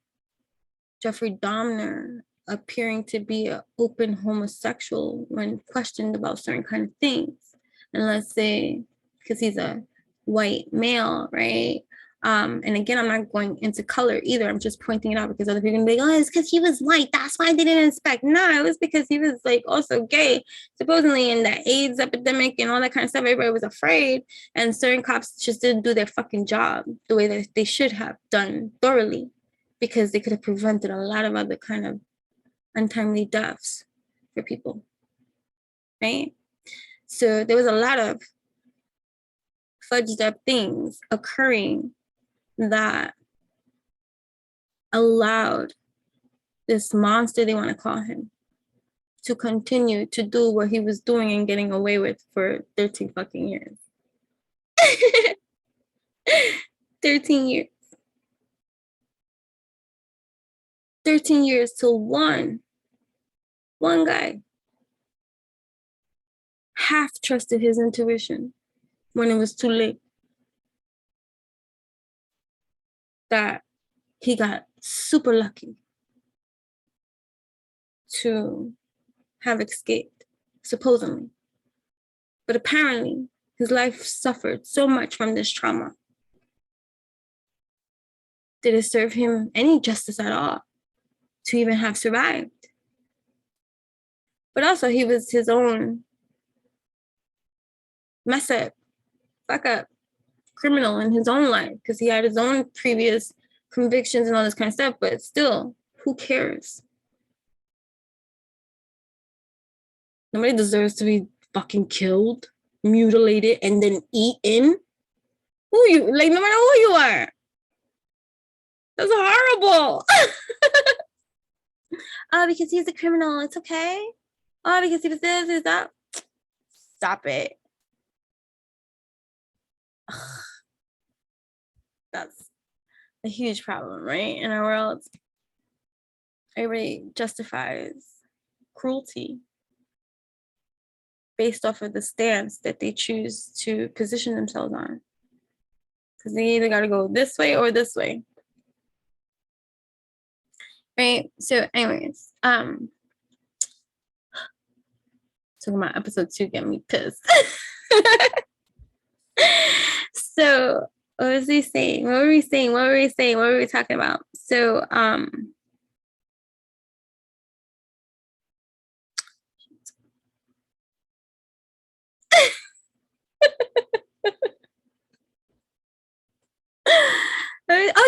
Jeffrey Dahmer appearing to be an open homosexual when questioned about certain kind of things. And let's say, because he's a white male, right? And again, I'm not going into color either. I'm just pointing it out because other people can be like, oh, it's because he was white. That's why they didn't inspect. No, it was because he was like also gay. Supposedly in the AIDS epidemic and all that kind of stuff, everybody was afraid. And certain cops just didn't do their fucking job the way that they should have done thoroughly, because they could have prevented a lot of other kind of untimely deaths for people, right? So there was a lot of fudged up things occurring that allowed this monster, they want to call him, to continue to do what he was doing and getting away with for 13 fucking years. 13 years. 13 years till one guy half trusted his intuition when it was too late. That he got super lucky to have escaped, supposedly. But apparently, his life suffered so much from this trauma. Did it serve him any justice at all to even have survived? But also, he was his own mess up, fuck up, criminal in his own life, because he had his own previous convictions and all this kind of stuff. But still, who cares? Nobody deserves to be fucking killed, mutilated, and then eaten. Who you, like, no matter who you are. That's horrible. Oh, because he's a criminal, it's okay. Oh, because he was this, is that. Stop it. Ugh. That's a huge problem, right? In our world, everybody justifies cruelty based off of the stance that they choose to position themselves on. Because they either got to go this way or this way. Right? So anyways, talking about episode 2 get me pissed. So what was he saying? What were we saying? What were we talking about? So oh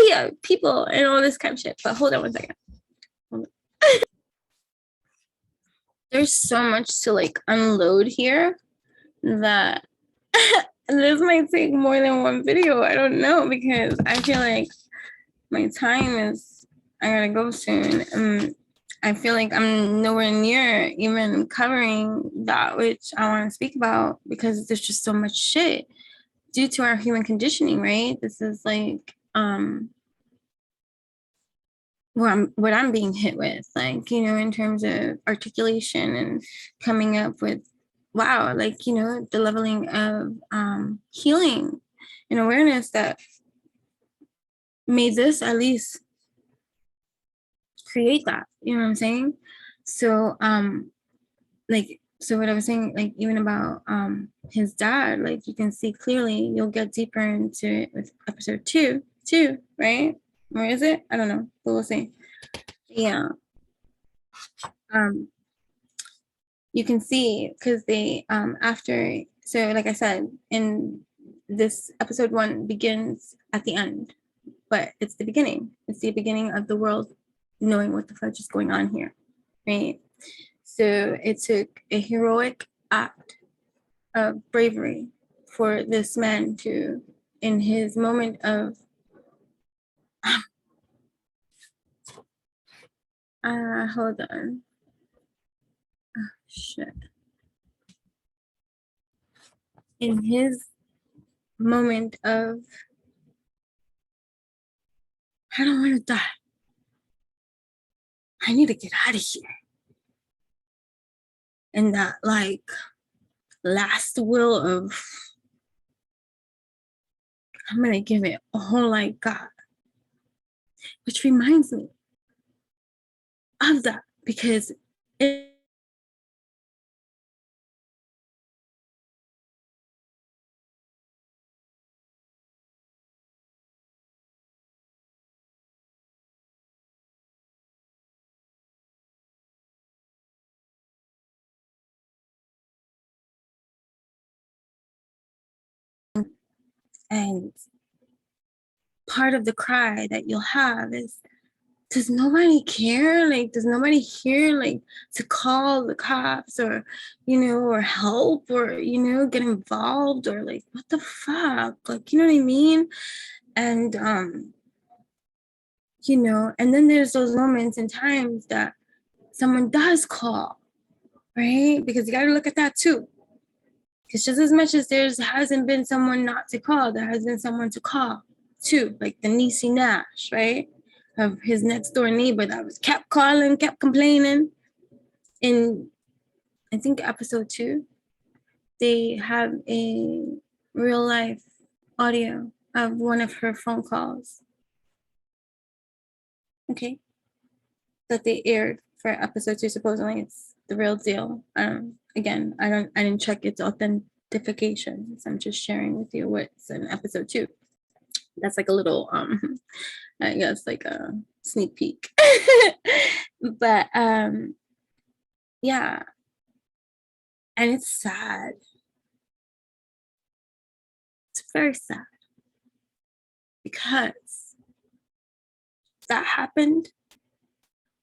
yeah, people and all this kind of shit. But hold on one second. There's so much to like unload here that this might take more than one video. I don't know, because I feel like my time is I gotta go soon. I feel like I'm nowhere near even covering that which I want to speak about because there's just so much shit due to our human conditioning, right? This is like what I'm being hit with, like, you know, in terms of articulation and coming up with, wow, like, you know, the leveling of healing and awareness that made this at least create that, you know what I'm saying? So like, so what I was saying, like, even about his dad, like, you can see clearly, you'll get deeper into it with episode two, right? Where is it? I don't know, but we'll see. Yeah. You can see because they after, so like I said, in this episode 1 begins at the end, but it's the beginning. It's the beginning of the world knowing what the fudge is going on here, right? So it took a heroic act of bravery for this man to, in his moment of hold on, shit, in his moment of, I don't want to die, I need to get out of here, and that like last will of, I'm gonna give it a whole like God, which reminds me of that because it, and part of the cry that you'll have is, does nobody care? Like, does nobody hear, like, to call the cops or, you know, or help or, you know, get involved or like, what the fuck? Like, you know what I mean? And, you know, and then there's those moments and times that someone does call, right? Because you got to look at that too. Because just as much as there's hasn't been someone not to call, there has been someone to call too, like the Niecy Nash, right? Of his next door neighbor that was kept calling, kept complaining. In, I think, episode 2, they have a real life audio of one of her phone calls. Okay. That they aired for episode 2. Supposedly it's the real deal. Again, I didn't check its authentication. So I'm just sharing with you what's in episode 2. That's like a little I guess like a sneak peek. But yeah, and it's sad. It's very sad because that happened,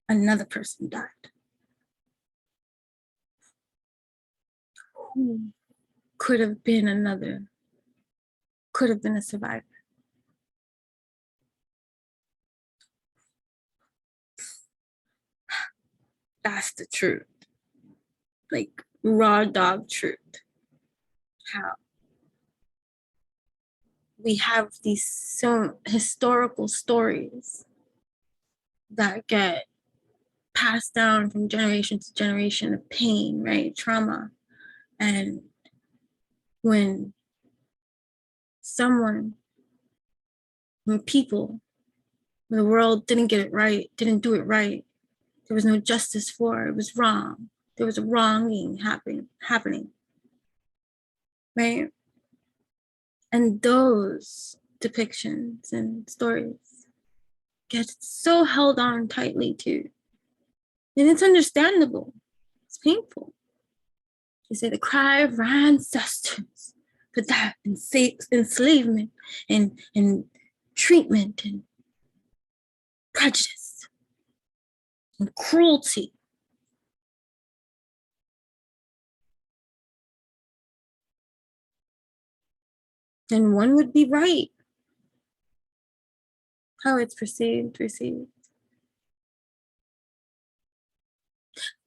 another person died who could have been a survivor. That's the truth. Like raw dog truth. How we have these so historical stories that get passed down from generation to generation of pain, right? Trauma. And when someone, when people, when the world didn't get it right, didn't do it right, there was no justice for it, it was wrong. There was a wronging happening, right? And those depictions and stories get so held on tightly to. And it's understandable. It's painful. You say the cry of our ancestors for that enslavement and treatment and prejudice and cruelty. And one would be right. How it's received.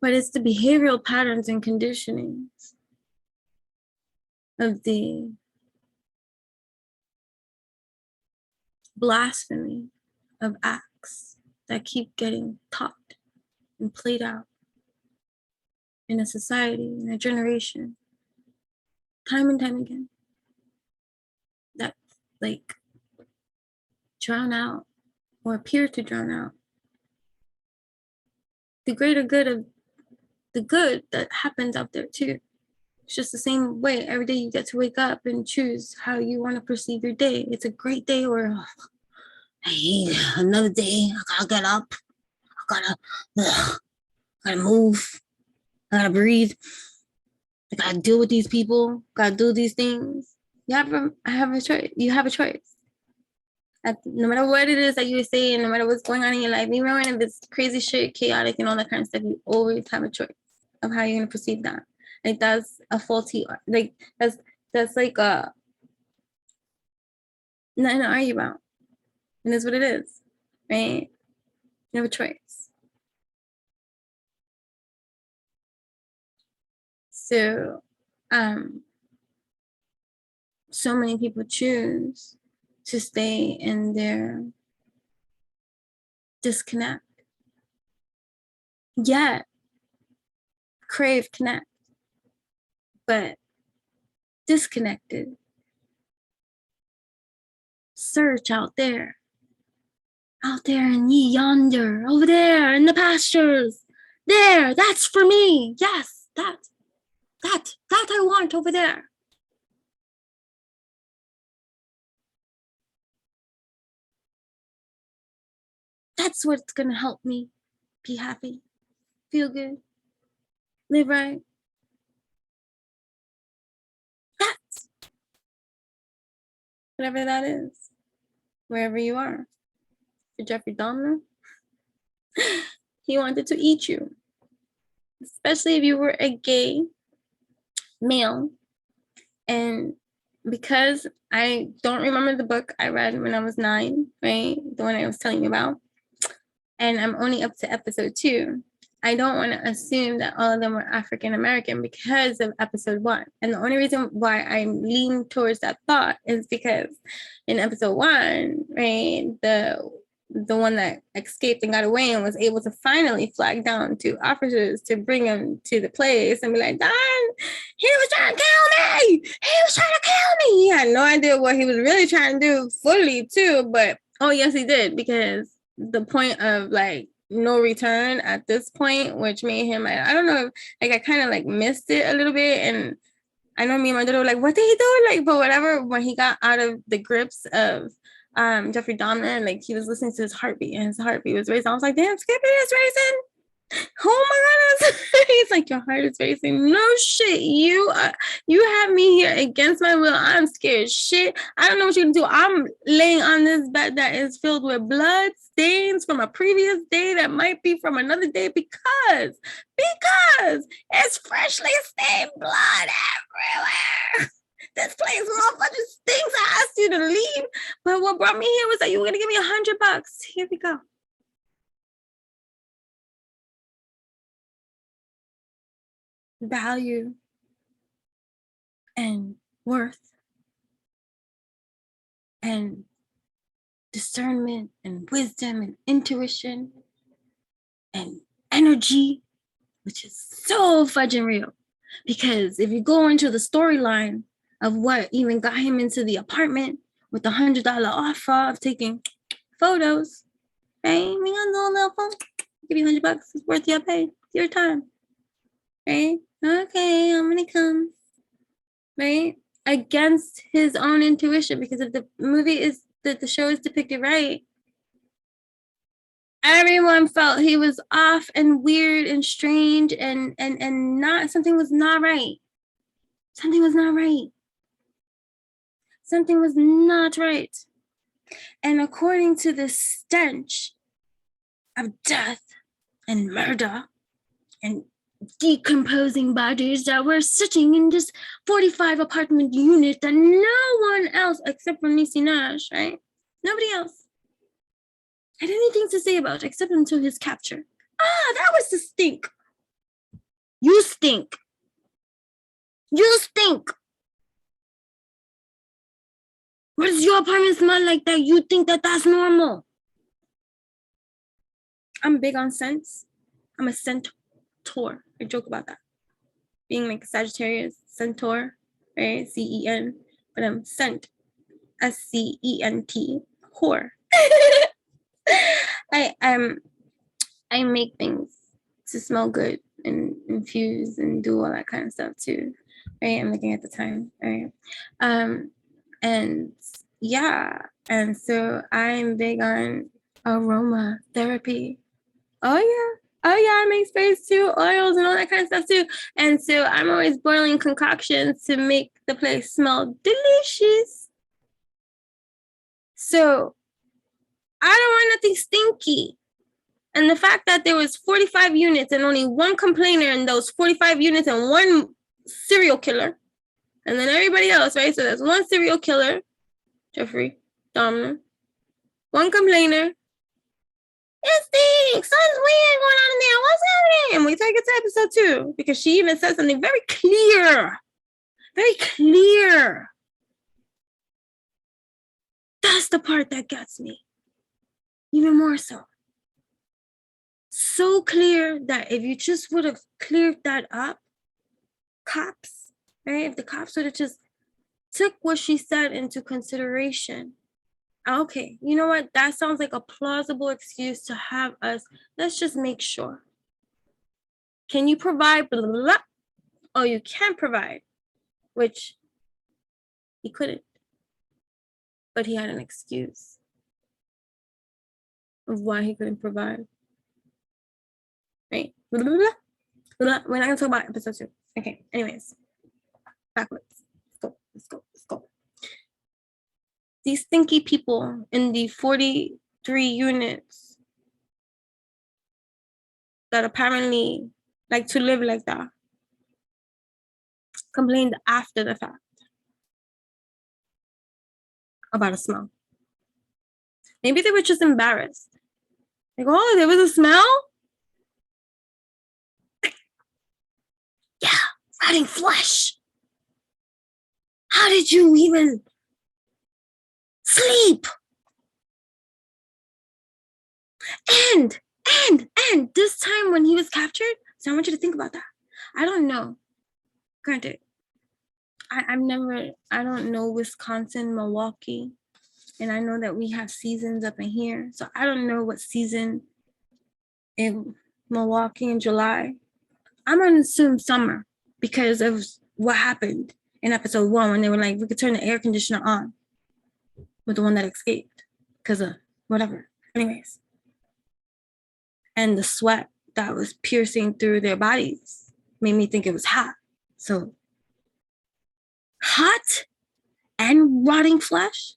but it's the behavioral patterns and conditionings of the blasphemy of acts that keep getting taught and played out in a society, in a generation, time and time again, that like drown out or appear to drown out the greater good of the good that happens out there too. It's just the same way every day you get to wake up and choose how you want to perceive your day. It's a great day or hey, another day. I gotta get up. I gotta move. I gotta breathe. I gotta deal with these people. Gotta do these things. I have a choice. You have a choice. No matter what it is that you say, and no matter what's going on in your life, even when it's crazy shit, chaotic, and all that kind of stuff, you always have a choice of how you're gonna perceive that. Like that's a faulty, like that's like nothing to argue about. And that's what it is, right? You have a choice. So, so many people choose to stay in their disconnect, yet crave connect, but disconnected. Search out there in yonder, over there in the pastures. There, that's for me. Yes, that I want over there. That's what's gonna help me be happy, feel good, live right. That's whatever that is, wherever you are. For Jeffrey Dahmer, he wanted to eat you, especially if you were a gay male. And because I don't remember the book I read when I was 9, right? The one I was telling you about. And I'm only up to episode 2. I don't want to assume that all of them were African American because of episode 1. And the only reason why I lean towards that thought is because in episode 1, right, the one that escaped and got away and was able to finally flag down 2 officers to bring him to the place and be like, Don, he was trying to kill me. He was trying to kill me. He had no idea what he was really trying to do fully too, but oh yes, he did, because the point of like no return at this point, which made him, I don't know, like I kind of like missed it a little bit. And I know me and my daughter were like, what did he do? Like, but whatever, when he got out of the grips of Jeffrey Dahmer, like he was listening to his heartbeat and his heartbeat was racing. I was like, damn, Skippy is racing. Oh my goodness. He's like, your heart is racing. No shit. You have me here against my will. I'm scared shit. I don't know what you're gonna do. I'm laying on this bed that is filled with blood stains from a previous day that might be from another day because it's freshly stained blood everywhere. This place motherfucker stinks. I asked you to leave, but what brought me here was that you were gonna give me $100. Here we go. Value and worth and discernment and wisdom and intuition and energy, which is so fudging real. Because if you go into the storyline of what even got him into the apartment with the $100 offer of taking photos, right? We got a little phone, give you $100. It's worth your pay, your time, right? Okay, I'm gonna come, right? Against his own intuition, because if the movie is that the show is depicted right, everyone felt he was off and weird and strange and not, something was not right. Something was not right. Something was not right. And according to the stench of death and murder and decomposing bodies that were sitting in this 45 apartment unit that no one else except for Niecy Nash, right? Nobody else had anything to say about except until his capture. Ah, that was the stink. You stink. You stink. What does your apartment smell like that you think that that's normal? I'm big on scents. I'm a centaur. I joke about that. Being like Sagittarius, centaur, right? C-E-N. But I'm scent. S-C-E-N-T. Whore. I make things to smell good and infuse and do all that kind of stuff too. Right? I'm looking at the time. Right. And yeah, and so I'm big on aroma therapy. Oh yeah, I make sprays too, oils and all that kind of stuff too. And so I'm always boiling concoctions to make the place smell delicious. So I don't want nothing stinky. And the fact that there was 45 units and only one complainer in those 45 units and one serial killer, and then everybody else, right? So there's one serial killer, Jeffrey Dahmer, one complainer. It stinks. Something's weird going on in there. What's happening? And we take it to episode 2 because she even said something very clear. Very clear. That's the part that gets me. Even more so. So clear that if you just would have cleared that up, cops, right? If the cops would have just took what she said into consideration. Okay, you know what? That sounds like a plausible excuse to have us. Let's just make sure. Can you provide blah, blah, blah? Oh, you can't provide, which he couldn't. But he had an excuse of why he couldn't provide. Right? Blah, blah, blah, blah. We're not going to talk about episode 2. Okay, anyways. Backwards. Let's go. These stinky people in the 43 units that apparently like to live like that complained after the fact about a smell. Maybe they were just embarrassed. Like, oh, there was a smell? Yeah, rotting flesh. How did you even sleep? And this time when he was captured, so I want you to think about that. I don't know. Granted, I don't know Wisconsin, Milwaukee, and I know that we have seasons up in here. So I don't know what season in Milwaukee in July. I'm gonna assume summer because of what happened in episode 1 when they were like, we could turn the air conditioner on with the one that escaped because of whatever. Anyways. And the sweat that was piercing through their bodies made me think it was hot. So hot and rotting flesh.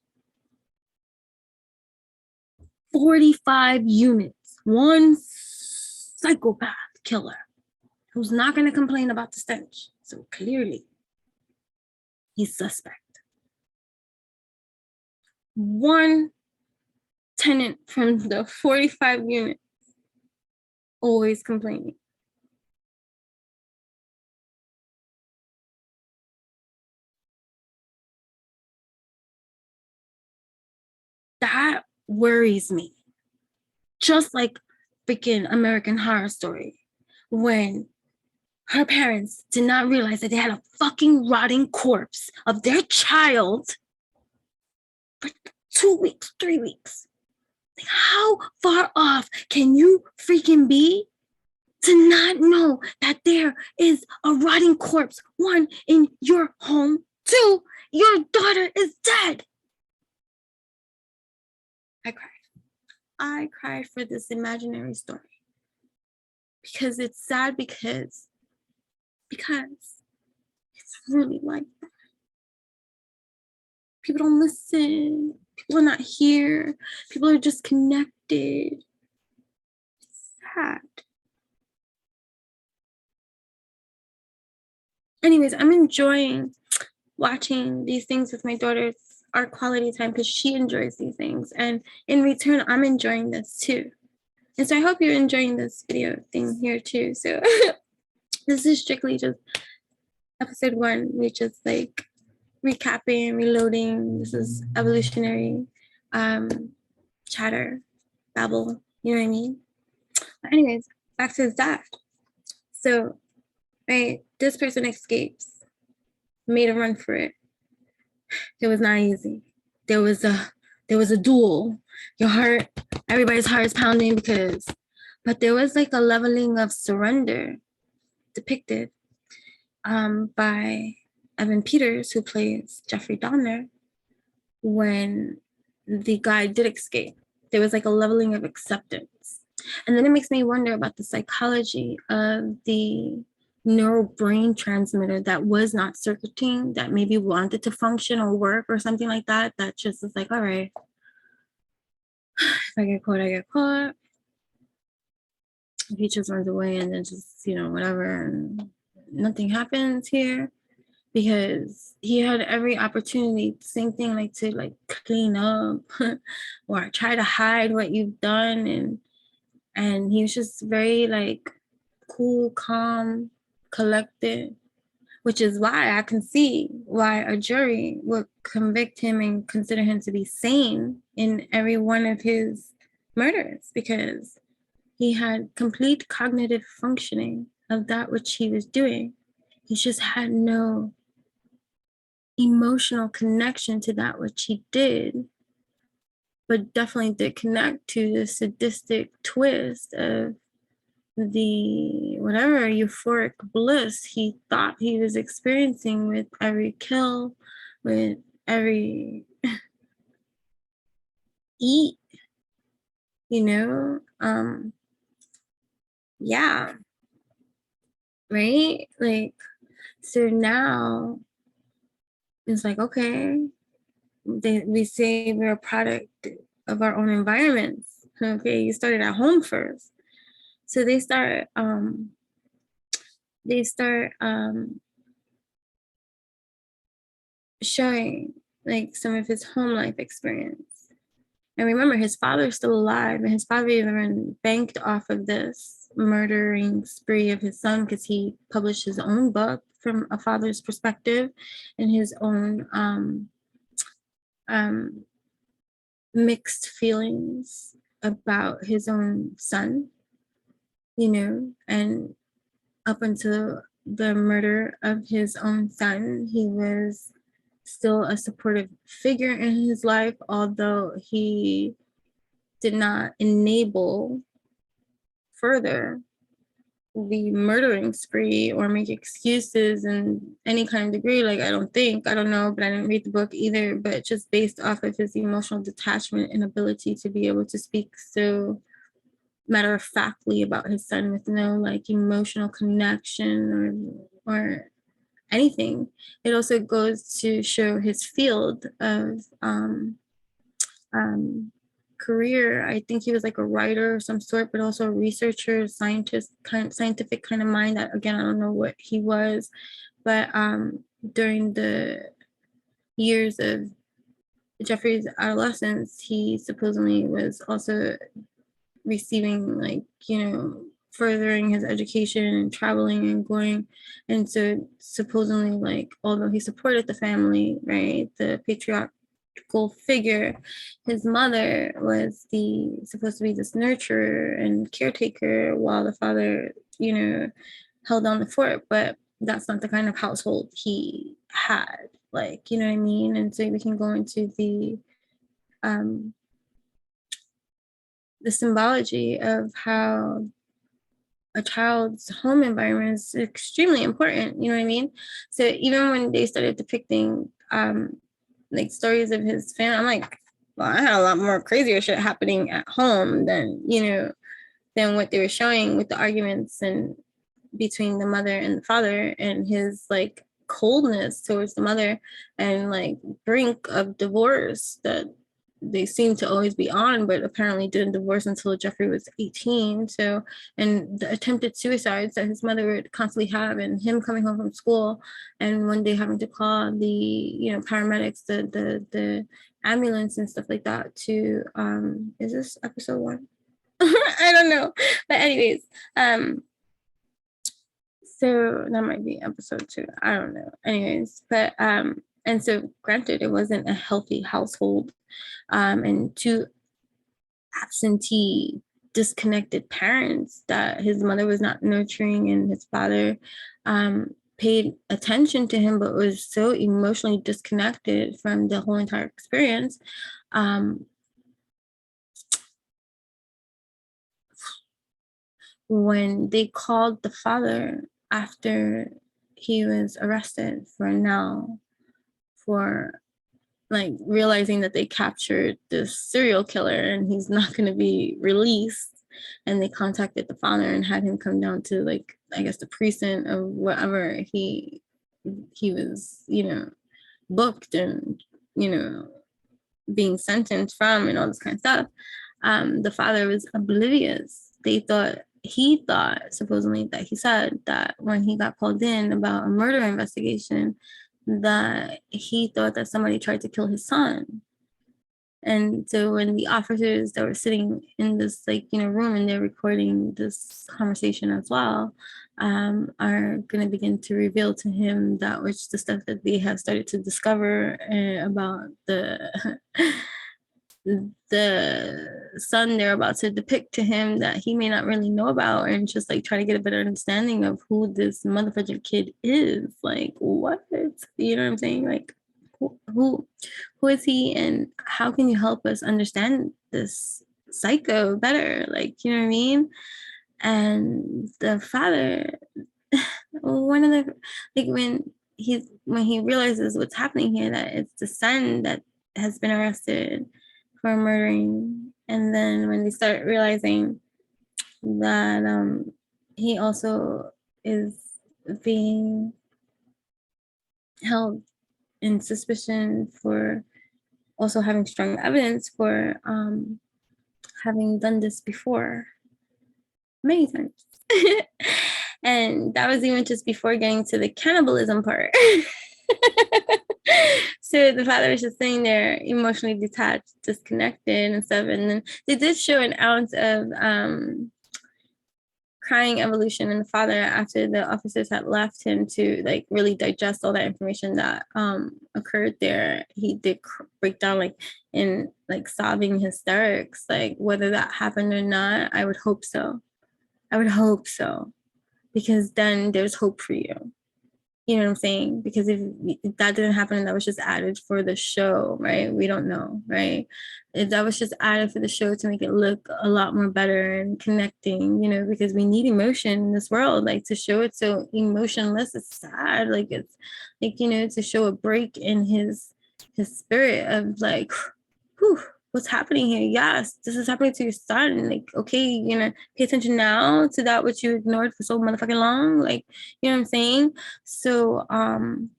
45 units. One psychopath killer who's not going to complain about the stench. So clearly, he's suspect. One tenant from the 45 units always complaining. That worries me. Just like freaking American Horror Story, when her parents did not realize that they had a fucking rotting corpse of their child for 2 weeks, 3 weeks. Like, how far off can you freaking be to not know that there is a rotting corpse, 1, in your home, 2, your daughter is dead? I cried for this imaginary story because it's sad because it's really like that. People don't listen. People are not here. People are disconnected. It's sad. Anyways, I'm enjoying watching these things with my daughter. It's our quality time because she enjoys these things. And in return, I'm enjoying this too. And so I hope you're enjoying this video thing here too. So This is strictly just episode 1, which is like recapping, reloading. This is evolutionary chatter, babble, you know what I mean? But anyways, back to his dad. So, right, this person escapes, made a run for it. It was not easy. There was a duel. Your heart, everybody's heart is pounding but there was like a leveling of surrender depicted by Evan Peters, who plays Jeffrey Dahmer, when the guy did escape. There was like a leveling of acceptance. And then it makes me wonder about the psychology of the neural brain transmitter that was not circuiting, that maybe wanted to function or work or something like that, that just is like, all right, if I get caught, I get caught. If he just runs away and then just, whatever, and nothing happens here, because he had every opportunity, same thing, like to like clean up or try to hide what you've done, and he was just very like cool, calm, collected, which is why I can see why a jury would convict him and consider him to be sane in every one of his murders, because he had complete cognitive functioning of that which he was doing. He just had no emotional connection to that which he did, but definitely did connect to the sadistic twist of the whatever euphoric bliss he thought he was experiencing with every kill, with every eat, yeah, right? Like, so now it's like, okay, we say we're a product of our own environments. Okay, you started at home first. So they start showing like some of his home life experience. And remember, his father's still alive, and his father even banked off of this murdering spree of his son, because he published his own book from a father's perspective and his own mixed feelings about his own son, and up until the murder of his own son, he was still a supportive figure in his life, although he did not enable further the murdering spree or make excuses in any kind of degree. Like, I don't know, but I didn't read the book either, but just based off of his emotional detachment and ability to be able to speak so matter-of-factly about his son with no like emotional connection or anything. It also goes to show his field of career. I think he was like a writer of some sort, but also a researcher, scientific kind of mind. That, again, I don't know what he was, but during the years of Jeffrey's adolescence, he supposedly was also receiving like, furthering his education and traveling and going. And so supposedly, like, although he supported the family, right, the patriarchal figure, his mother was supposed to be this nurturer and caretaker, while the father, held down the fort. But that's not the kind of household he had, like, you know what I mean? And so we can go into the symbology of how a child's home environment is extremely important, you know what I mean? So even when they started depicting like stories of his family, I'm like, well, I had a lot more crazier shit happening at home than what they were showing with the arguments and between the mother and the father, and his like coldness towards the mother, and like brink of divorce that they seem to always be on, but apparently didn't divorce until Jeffrey was 18. So, and the attempted suicides that his mother would constantly have, and him coming home from school and one day having to call the paramedics, the ambulance and stuff like that to is this episode 1? I don't know, but anyways, So that might be episode 2. I don't know. Anyways, but and so granted, it wasn't a healthy household, and two absentee, disconnected parents that his mother was not nurturing, and his father paid attention to him, but was so emotionally disconnected from the whole entire experience. When they called the father after he was arrested for like realizing that they captured this serial killer and he's not going to be released, and they contacted the father and had him come down to, like, I guess the precinct of whatever he was, booked and, being sentenced from, and all this kind of stuff. The father was oblivious. He thought supposedly that he said that when he got called in about a murder investigation, that he thought that somebody tried to kill his son. And so when the officers that were sitting in this, like, room, and they're recording this conversation as well, are going to begin to reveal to him that which the stuff that they have started to discover about the son they're about to depict to him, that he may not really know about, and just like try to get a better understanding of who this motherfucking kid is. Like, what? You know what I'm saying? Like, who is he, and how can you help us understand this psycho better? Like, you know what I mean? And the father, one of the, like, when he realizes what's happening here, that it's the son that has been arrested for murdering, and then when they start realizing that he also is being held in suspicion for also having strong evidence for having done this before many times. And that was even just before getting to the cannibalism part. So the father was just sitting there emotionally detached, disconnected and stuff. And then they did show an ounce of crying evolution in the father after the officers had left him to like really digest all that information that occurred there. He did break down like in like sobbing hysterics. Like, whether that happened or not, I would hope so. Because then there's hope for you. You know what I'm saying? Because if that didn't happen and that was just added for the show, right? We don't know, right? If that was just added for the show to make it look a lot more better and connecting, because we need emotion in this world. Like, to show it so emotionless, it's sad. Like, it's like, to show a break in his spirit of like, whew, what's happening here? Yes, this is happening to your son. Like, okay, pay attention now to that which you ignored for so motherfucking long. Like, you know what I'm saying? So one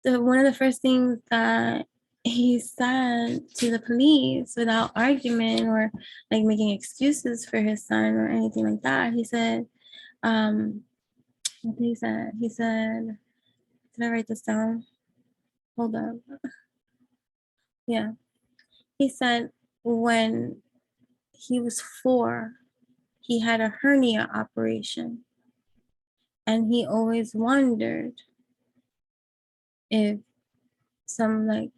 of the first things that he said to the police, without argument or like making excuses for his son or anything like that, he said, what did he say? He said, did I write this down? Hold up. Yeah. He said when he was 4, he had a hernia operation. And he always wondered if some like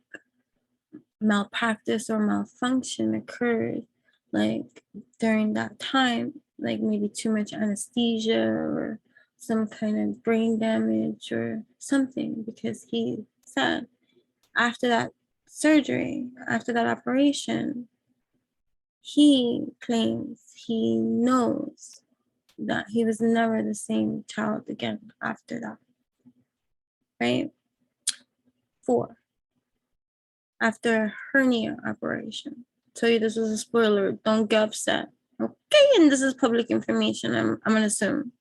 malpractice or malfunction occurred like during that time, like maybe too much anesthesia or some kind of brain damage or something, because he said after that surgery, after that operation, he claims he knows that he was never the same child again after that, right? 4, after a hernia operation. Tell you this was a spoiler, don't get upset. Okay, and this is public information. I'm gonna assume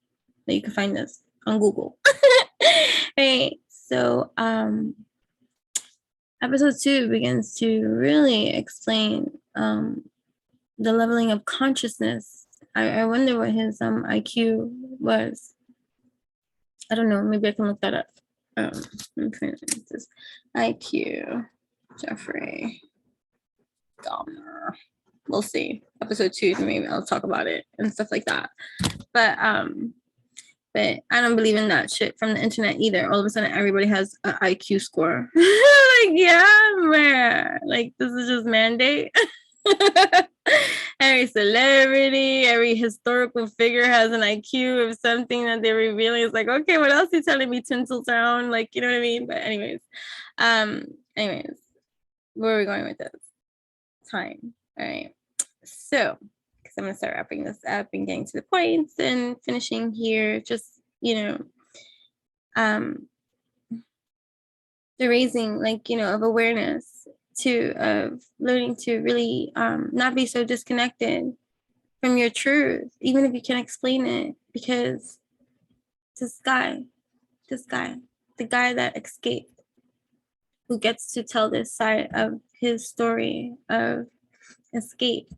that you can find this on Google. Right. So episode 2 begins to really explain the leveling of consciousness. I wonder what his IQ was. I don't know, maybe I can look that up. This IQ Jeffrey Dahmer. We'll see. Episode 2, maybe I'll talk about it and stuff like that. But But I don't believe in that shit from the internet either. All of a sudden, everybody has an IQ score. Like, yeah, man. Like, this is just mandate. Every celebrity, every historical figure has an IQ of something that they're revealing. It's like, okay, what else are you telling me, Tinseltown? Like, you know what I mean? But anyways, where are we going with this? Time. All right. So, because I'm gonna start wrapping this up and getting to the points and finishing here, just the raising of awareness of learning to really not be so disconnected from your truth, even if you can't explain it, because this guy, the guy that escaped, who gets to tell this side of his story of escape,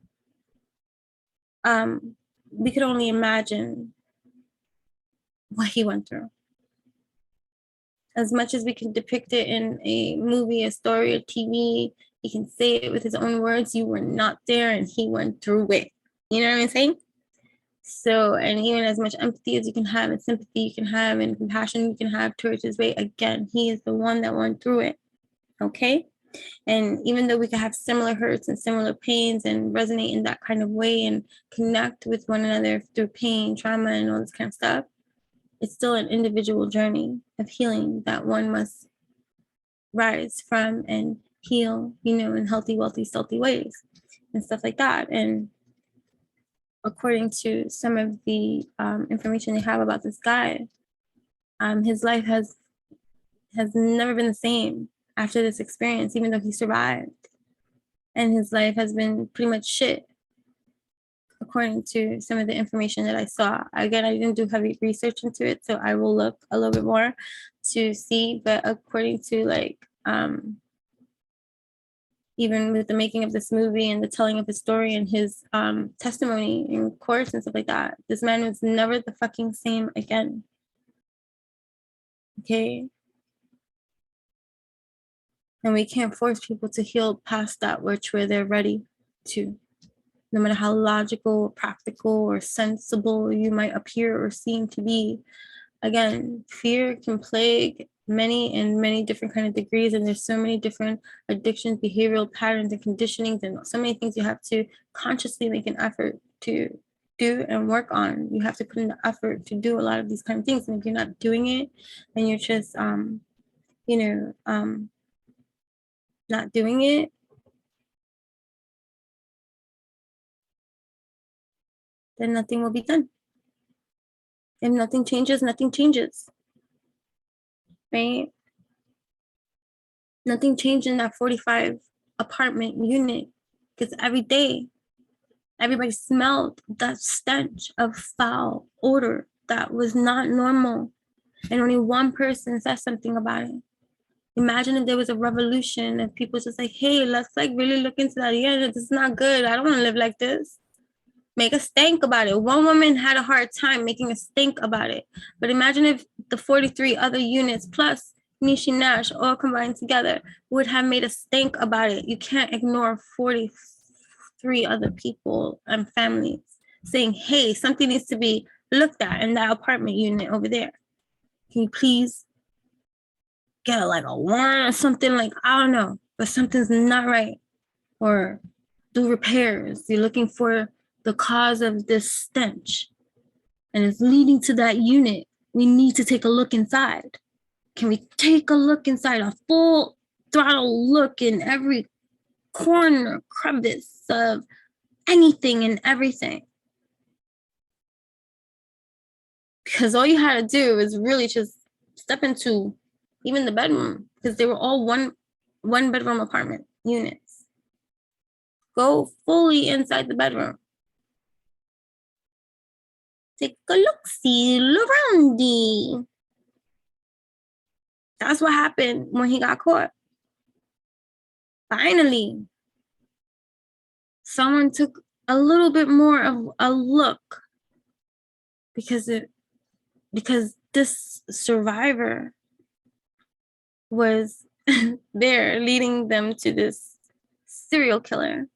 we could only imagine what he went through. As much as we can depict it in a movie, a story, a TV, he can say it with his own words. You were not there and he went through it. You know what I'm saying? So, and even as much empathy as you can have and sympathy you can have and compassion you can have towards his way, again, he is the one that went through it. Okay? And even though we could have similar hurts and similar pains and resonate in that kind of way and connect with one another through pain, trauma, and all this kind of stuff, it's still an individual journey of healing that one must rise from and heal, in healthy, wealthy, stealthy ways and stuff like that. And according to some of the information they have about this guy, his life has never been the same after this experience, even though he survived. And his life has been pretty much shit, according to some of the information that I saw. Again, I didn't do heavy research into it, so I will look a little bit more to see. But according to even with the making of this movie and the telling of his story and his testimony in courts and stuff like that, this man was never the fucking same again. Okay? And we can't force people to heal past that which where they're ready to. No matter how logical or practical or sensible you might appear or seem to be. Again, fear can plague many different kind of degrees, and there's so many different addictions, behavioral patterns, and conditionings, and so many things you have to consciously make an effort to do and work on. You have to put in the effort to do a lot of these kind of things, and if you're not doing it, and you're just not doing it, then nothing will be done. If nothing changes, nothing changes. Right? Nothing changed in that 45 apartment unit, because every day everybody smelled that stench of foul odor that was not normal, and only one person said something about it. Imagine if there was a revolution and people just like, hey, let's really look into that. Yeah, this is not good. I don't want to live like this. Make a stink about it. One woman had a hard time making a stink about it. But imagine if the 43 other units plus Nishi Nash all combined together would have made a stink about it. You can't ignore 43 other people and families saying, hey, something needs to be looked at in that apartment unit over there. Can you please get a warrant or something? I don't know, but something's not right. Or do repairs. You're looking for the cause of this stench and it's leading to that unit. We need to take a look inside. Can we take a look inside, a full throttle look in every corner, crevice of anything and everything? Because all you had to do is really just step into even the bedroom, because they were all one bedroom apartment units. Go fully inside the bedroom. Take a look-see, aroundy. That's what happened when he got caught. Finally, someone took a little bit more of a look, because this survivor was there leading them to this serial killer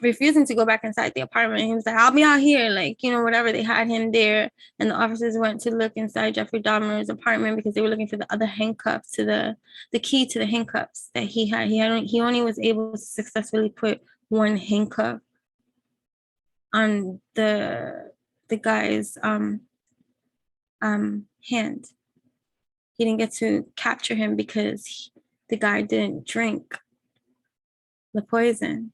refusing to go back inside the apartment. He was like, I'll be out here, like, you know, whatever. They had him there, and the officers went to look inside Jeffrey Dahmer's apartment because they were looking for the other handcuffs to the key to the handcuffs that he had. He only was able to successfully put one handcuff on the guy's hand. He didn't get to capture him because the guy didn't drink the poison,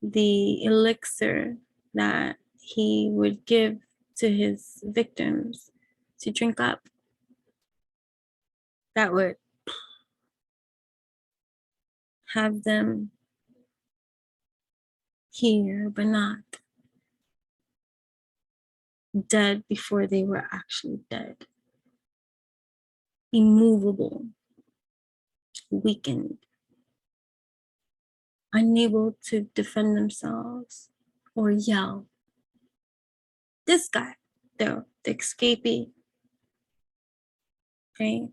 the elixir that he would give to his victims to drink up. That would have them here, but not dead before they were actually dead. Immovable, weakened, unable to defend themselves or yell. This guy, though, the escapee, okay,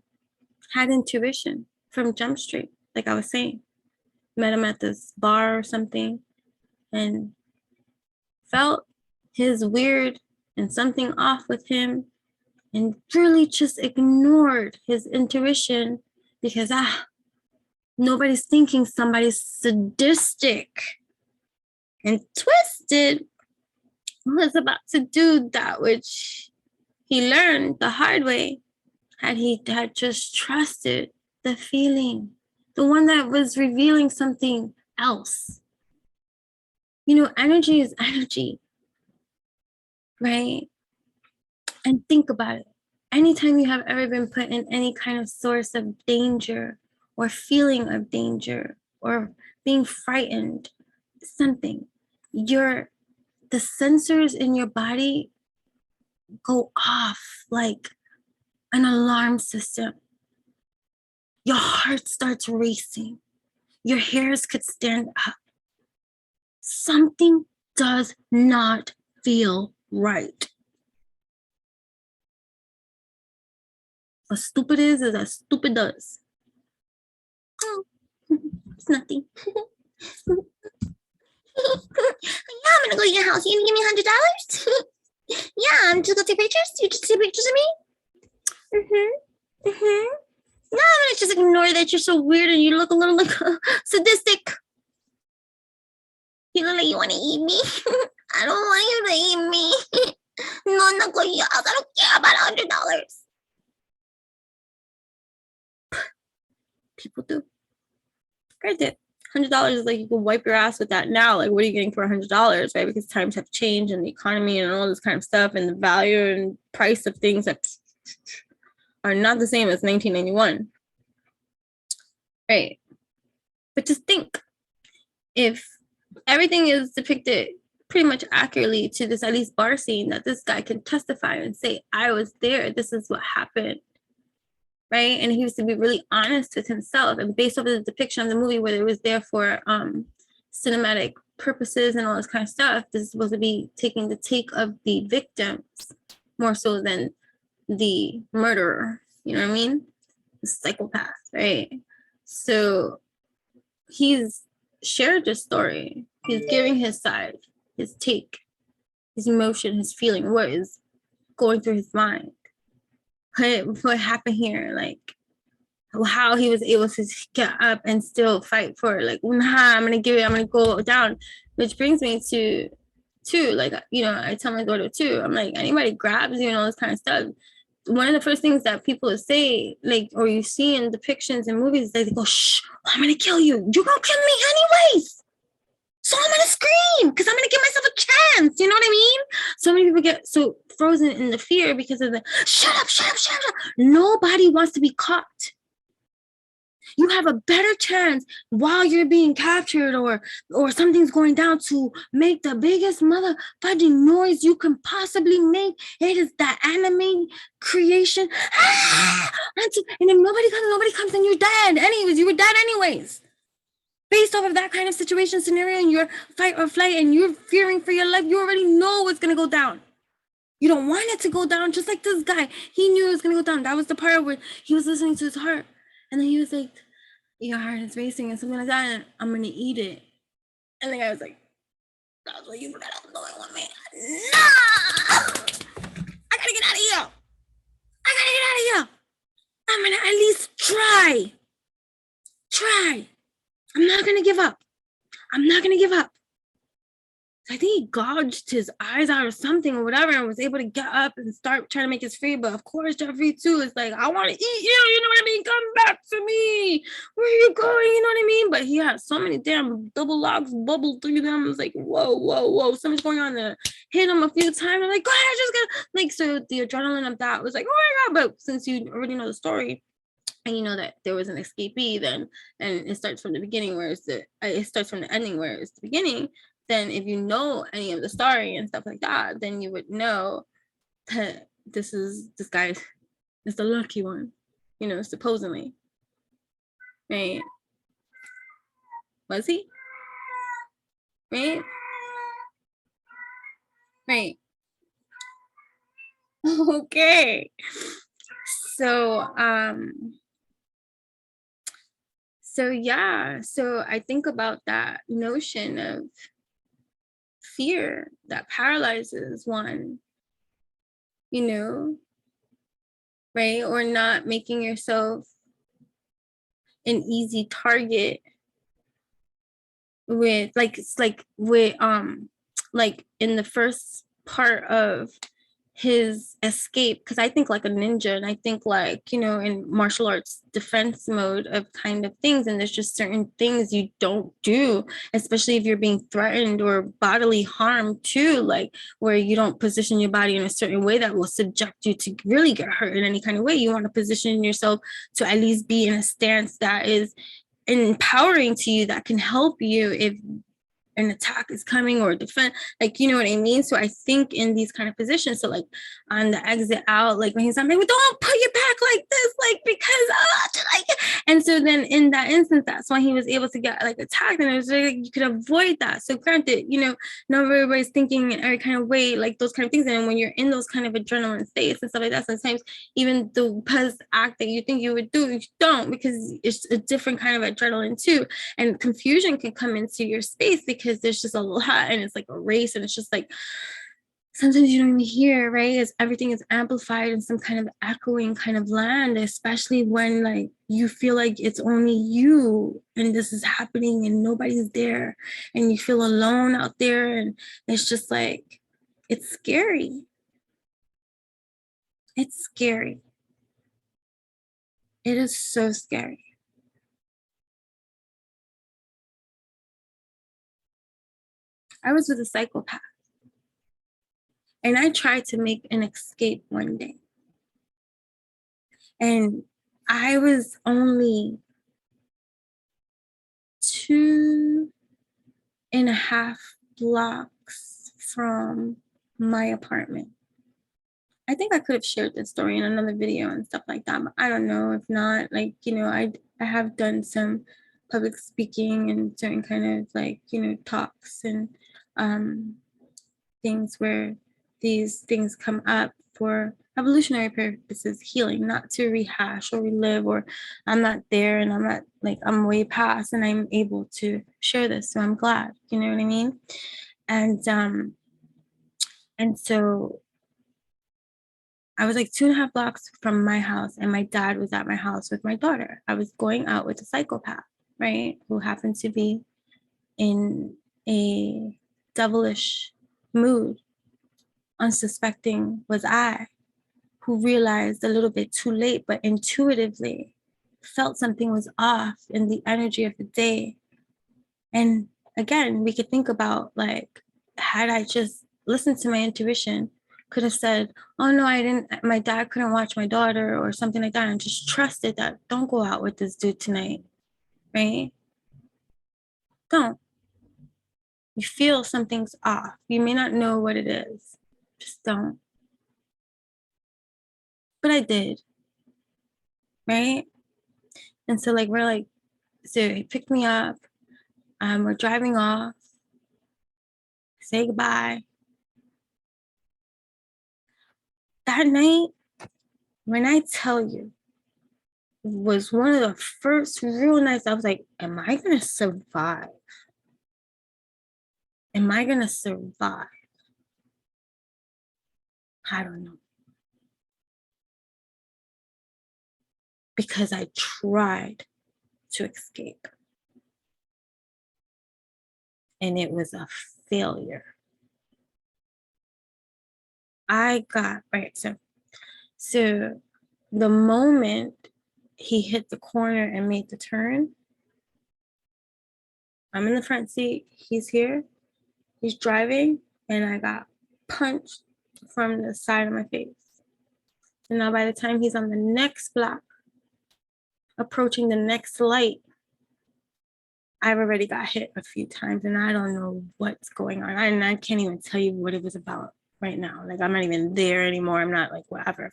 had intuition from Jump Street, like I was saying. Met him at this bar or something and felt his weird and something off with him, and really just ignored his intuition because nobody's thinking somebody's sadistic and twisted was about to do that which he learned the hard way had he had just trusted the feeling, the one that was revealing something else. You know, energy is energy, right? And think about it. Anytime you have ever been put in any kind of source of danger or feeling of danger or being frightened, something, the sensors in your body go off like an alarm system. Your heart starts racing. Your hairs could stand up. Something does not feel right. As stupid is as stupid does. Oh, it's nothing. Yeah, I'm gonna go to your house. You gonna give me $100? Yeah, I'm just gonna take pictures. You just take pictures of me? No, I'm gonna just ignore that you're so weird and you look a little like sadistic. You look like you wanna eat me. I don't want you to eat me. No, not go to your house. I don't care about $100. People do. Granted, $100 is like you can wipe your ass with that now. Like, what are you getting for $100, right? Because times have changed and the economy and all this kind of stuff, and the value and price of things that are not the same as 1991, right? But just think, if everything is depicted pretty much accurately to this at least bar scene, that this guy can testify and say, I was there, this is what happened, right? And he was to be really honest with himself, and based off of the depiction of the movie, whether it was there for cinematic purposes and all this kind of stuff, this is supposed to be taking the take of the victims more so than the murderer, you know what I mean? The psychopath, right? So he's shared this story. He's giving his side, his take, his emotion, his feeling, what is going through his mind. What happened here, like how he was able to get up and still fight for, like, nah, I'm gonna give it, I'm gonna go down. Which brings me to like, you know, I tell my daughter too, I'm like, anybody grabs you and all this kind of stuff, one of the first things that people say, like, or you see in depictions in movies, they go, shh, I'm gonna kill you. You're gonna kill me anyways. So I'm gonna scream because I'm gonna give myself a chance. You know what I mean? So many people get so frozen in the fear because of the shut up. Nobody wants to be caught. You have a better chance while you're being captured or something's going down to make the biggest motherfucking noise you can possibly make. It is that anime creation. And if nobody comes and you're dead. Anyways, you were dead anyways. Based off of that kind of situation scenario and your fight or flight and you're fearing for your life, you already know what's going to go down. You don't want it to go down, just like this guy. He knew it was going to go down. That was the part where he was listening to his heart. And then he was like, your heart is racing and something like that, and I'm going to eat it. And the guy was like, that's what you forgot I was going with me. No! I gotta get out of here. I gotta get out of here. I'm gonna at least try. I'm not gonna give up. I think he gouged his eyes out or something or whatever and was able to get up and start trying to make his free. But of course, Jeffrey too is like, I want to eat you know what I mean? Come back to me. Where are you going? You know what I mean? But he had so many damn double locks bubbled through them. I was like, whoa, something's going on there. Hit him a few times. I'm like, go ahead, just get like, so the adrenaline of that was like, oh my God. But since you already know the story, and you know that there was an escapee, then and it starts from the beginning, whereas it starts from the ending, where it's the beginning. Then if you know any of the story and stuff like that, then you would know that this guy is the lucky one, you know, supposedly, right? Was he? Right? Right. Okay. So yeah, so I think about that notion of fear that paralyzes one, you know, right? Or not making yourself an easy target with like in the first part of his escape, because I think like a ninja, and I think like, you know, in martial arts defense mode of kind of things, and there's just certain things you don't do, especially if you're being threatened or bodily harm too, like where you don't position your body in a certain way that will subject you to really get hurt in any kind of way. You want to position yourself to at least be in a stance that is empowering to you, that can help you if an attack is coming or defend, like, you know what I mean? So I think in these kind of positions, so like on the exit out, like when he's like, well, don't put your back like this, like because like, and so then in that instance, that's why he was able to get like attacked, and it was like you could avoid that. So granted, you know, not everybody's thinking in every kind of way, like those kind of things, and when you're in those kind of adrenaline states and stuff like that, sometimes even the best act that you think you would do, you don't, because it's a different kind of adrenaline too, and confusion can come into your space because there's just a lot, and it's like a race, and it's just like sometimes you don't even hear, right? As everything is amplified in some kind of echoing kind of land, especially when like you feel like it's only you and this is happening and nobody's there, and you feel alone out there, and it's just like, it's scary. It's scary. It is so scary. I was with a psychopath, and I tried to make an escape one day. And I was only 2.5 blocks from my apartment. I think I could have shared this story in another video and stuff like that, but I don't know. If not, like, you know, I have done some public speaking and certain kind of like, you know, talks and things where these things come up for evolutionary purposes, healing, not to rehash or relive, or I'm not there and I'm not like, I'm way past and I'm able to share this. So I'm glad, you know what I mean? And so I was like 2.5 blocks from my house, and my dad was at my house with my daughter. I was going out with a psychopath, right? Who happened to be in a devilish mood. Unsuspecting was I, who realized a little bit too late, but intuitively felt something was off in the energy of the day. And again, we could think about like, had I just listened to my intuition, could have said, oh no, I didn't, my dad couldn't watch my daughter or something like that, and just trusted that, don't go out with this dude tonight, right? Don't. You feel something's off. You may not know what it is. Just don't. But I did, right? And so like, we're like, so he picked me up. We're driving off. Say goodbye. That night, when I tell you, was one of the first real nights I was like, am I gonna survive? Am I gonna survive? I don't know. Because I tried to escape. And it was a failure. I got, right, so the moment he hit the corner and made the turn, I'm in the front seat, he's here, he's driving, and I got punched from the side of my face. And now by the time he's on the next block, approaching the next light, I've already got hit a few times and I don't know what's going on. And I can't even tell you what it was about right now. Like, I'm not even there anymore. I'm not like, whatever.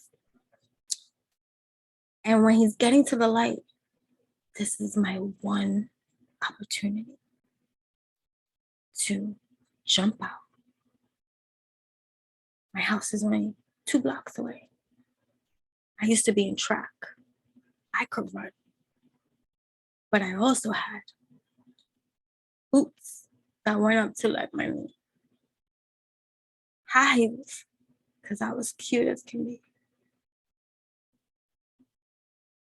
And when he's getting to the light, this is my one opportunity to jump out. My house is only 2 blocks away. I used to be in track. I could run. But I also had boots that went up to like my knee. High heels, because I was cute as can be.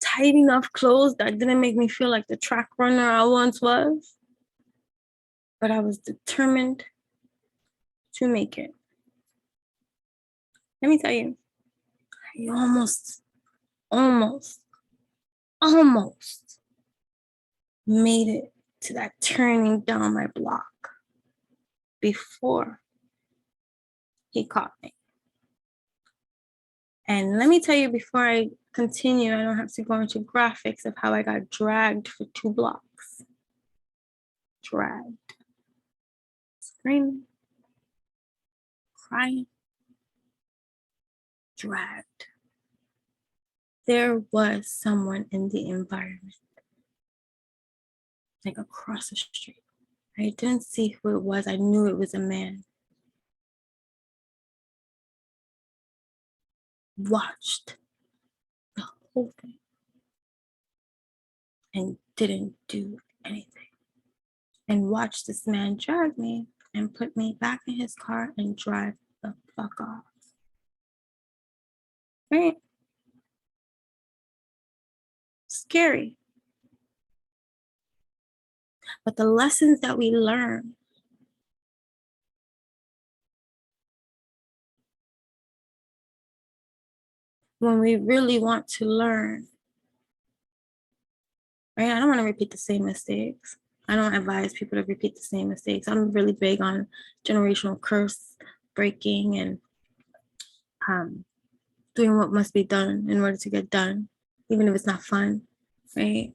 Tight enough clothes that didn't make me feel like the track runner I once was. But I was determined to make it. Let me tell you, I almost made it to that turning down my block before he caught me. And let me tell you, before I continue, I don't have to go into graphics of how I got dragged for 2 blocks. Dragged. Screaming. Crying. Dragged. There was someone in the environment, like across the street. I didn't see who it was. I knew it was a man. Watched the whole thing and didn't do anything. And watched this man drag me and put me back in his car and drive the fuck off. Right? Scary. But the lessons that we learn when we really want to learn, right? I don't want to repeat the same mistakes. I don't advise people to repeat the same mistakes. I'm really big on generational curse breaking and doing what must be done in order to get done, even if it's not fun, right?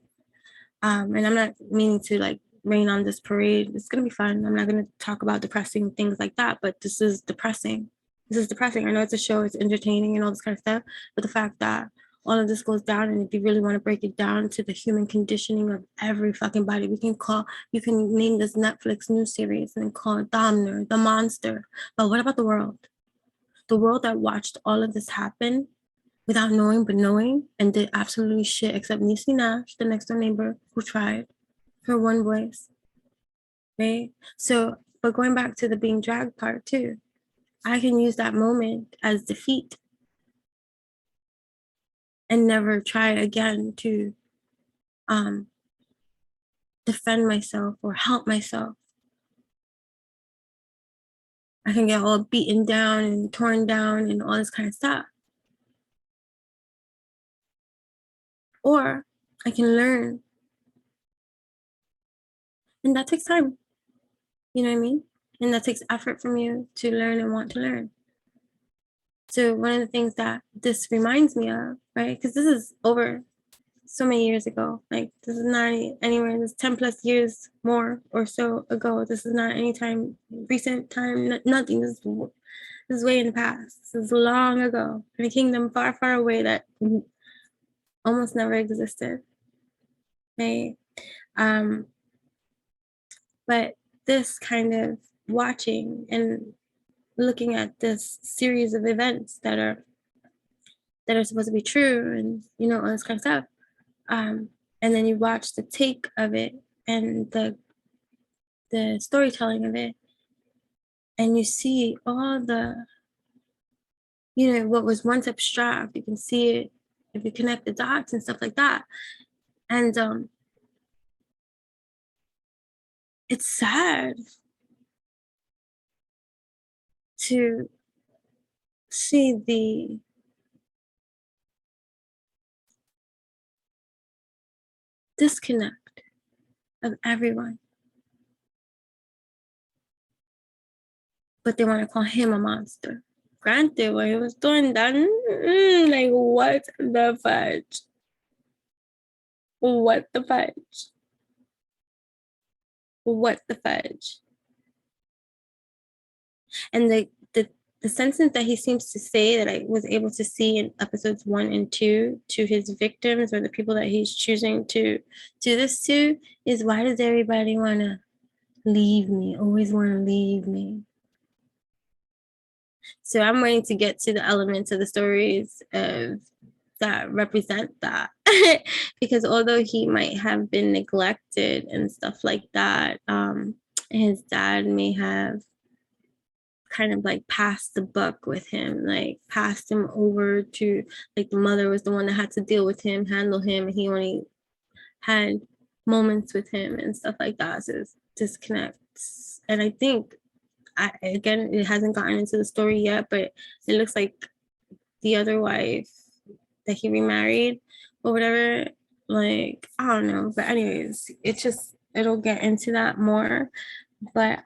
And I'm not meaning to like rain on this parade. It's gonna be fun. I'm not gonna talk about depressing things like that, but this is depressing. This is depressing. I know it's a show, it's entertaining and all this kind of stuff, but the fact that all of this goes down, and if you really want to break it down to the human conditioning of every fucking body, you can name this Netflix new series and call it DAHMER, the monster. But what about the world? The world that watched all of this happen without knowing but knowing and did absolutely shit except Niecy Nash, the next door neighbor, who tried her one voice, right? So, but going back to the being dragged part too, I can use that moment as defeat and never try again to defend myself or help myself. I can get all beaten down and torn down and all this kind of stuff. Or I can learn. And that takes time. You know what I mean? And that takes effort from you to learn and want to learn. So one of the things that this reminds me of, right? Because this is over so many years ago. Like, this is not anywhere. This 10 plus years more or so ago. This is not any time, recent time, nothing. This is way in the past. This is long ago in a kingdom far, far away that almost never existed. Right? But this kind of watching and looking at this series of events that are supposed to be true, and you know, all this kind of stuff, and then you watch the take of it and the storytelling of it, and you see all the, you know, what was once abstract, you can see it if you connect the dots and stuff like that. And it's sad to see the disconnect of everyone. But they want to call him a monster. Granted, what he was doing that, like, what the fudge? What the fudge? What the fudge? And the sentence that he seems to say that I was able to see in episodes 1 and 2 to his victims, or the people that he's choosing to do this to, is, why does everybody want to leave me, always want to leave me? So I'm waiting to get to the elements of the stories that represent that. Because although he might have been neglected and stuff like that, his dad may have kind of like passed the buck with him, like passed him over to, like, the mother was the one that had to deal with him, handle him, and he only had moments with him and stuff like that. So it's disconnects. And I think, again, it hasn't gotten into the story yet, but it looks like the other wife that he remarried or whatever, like, I don't know. But anyways, it's just, it'll get into that more. But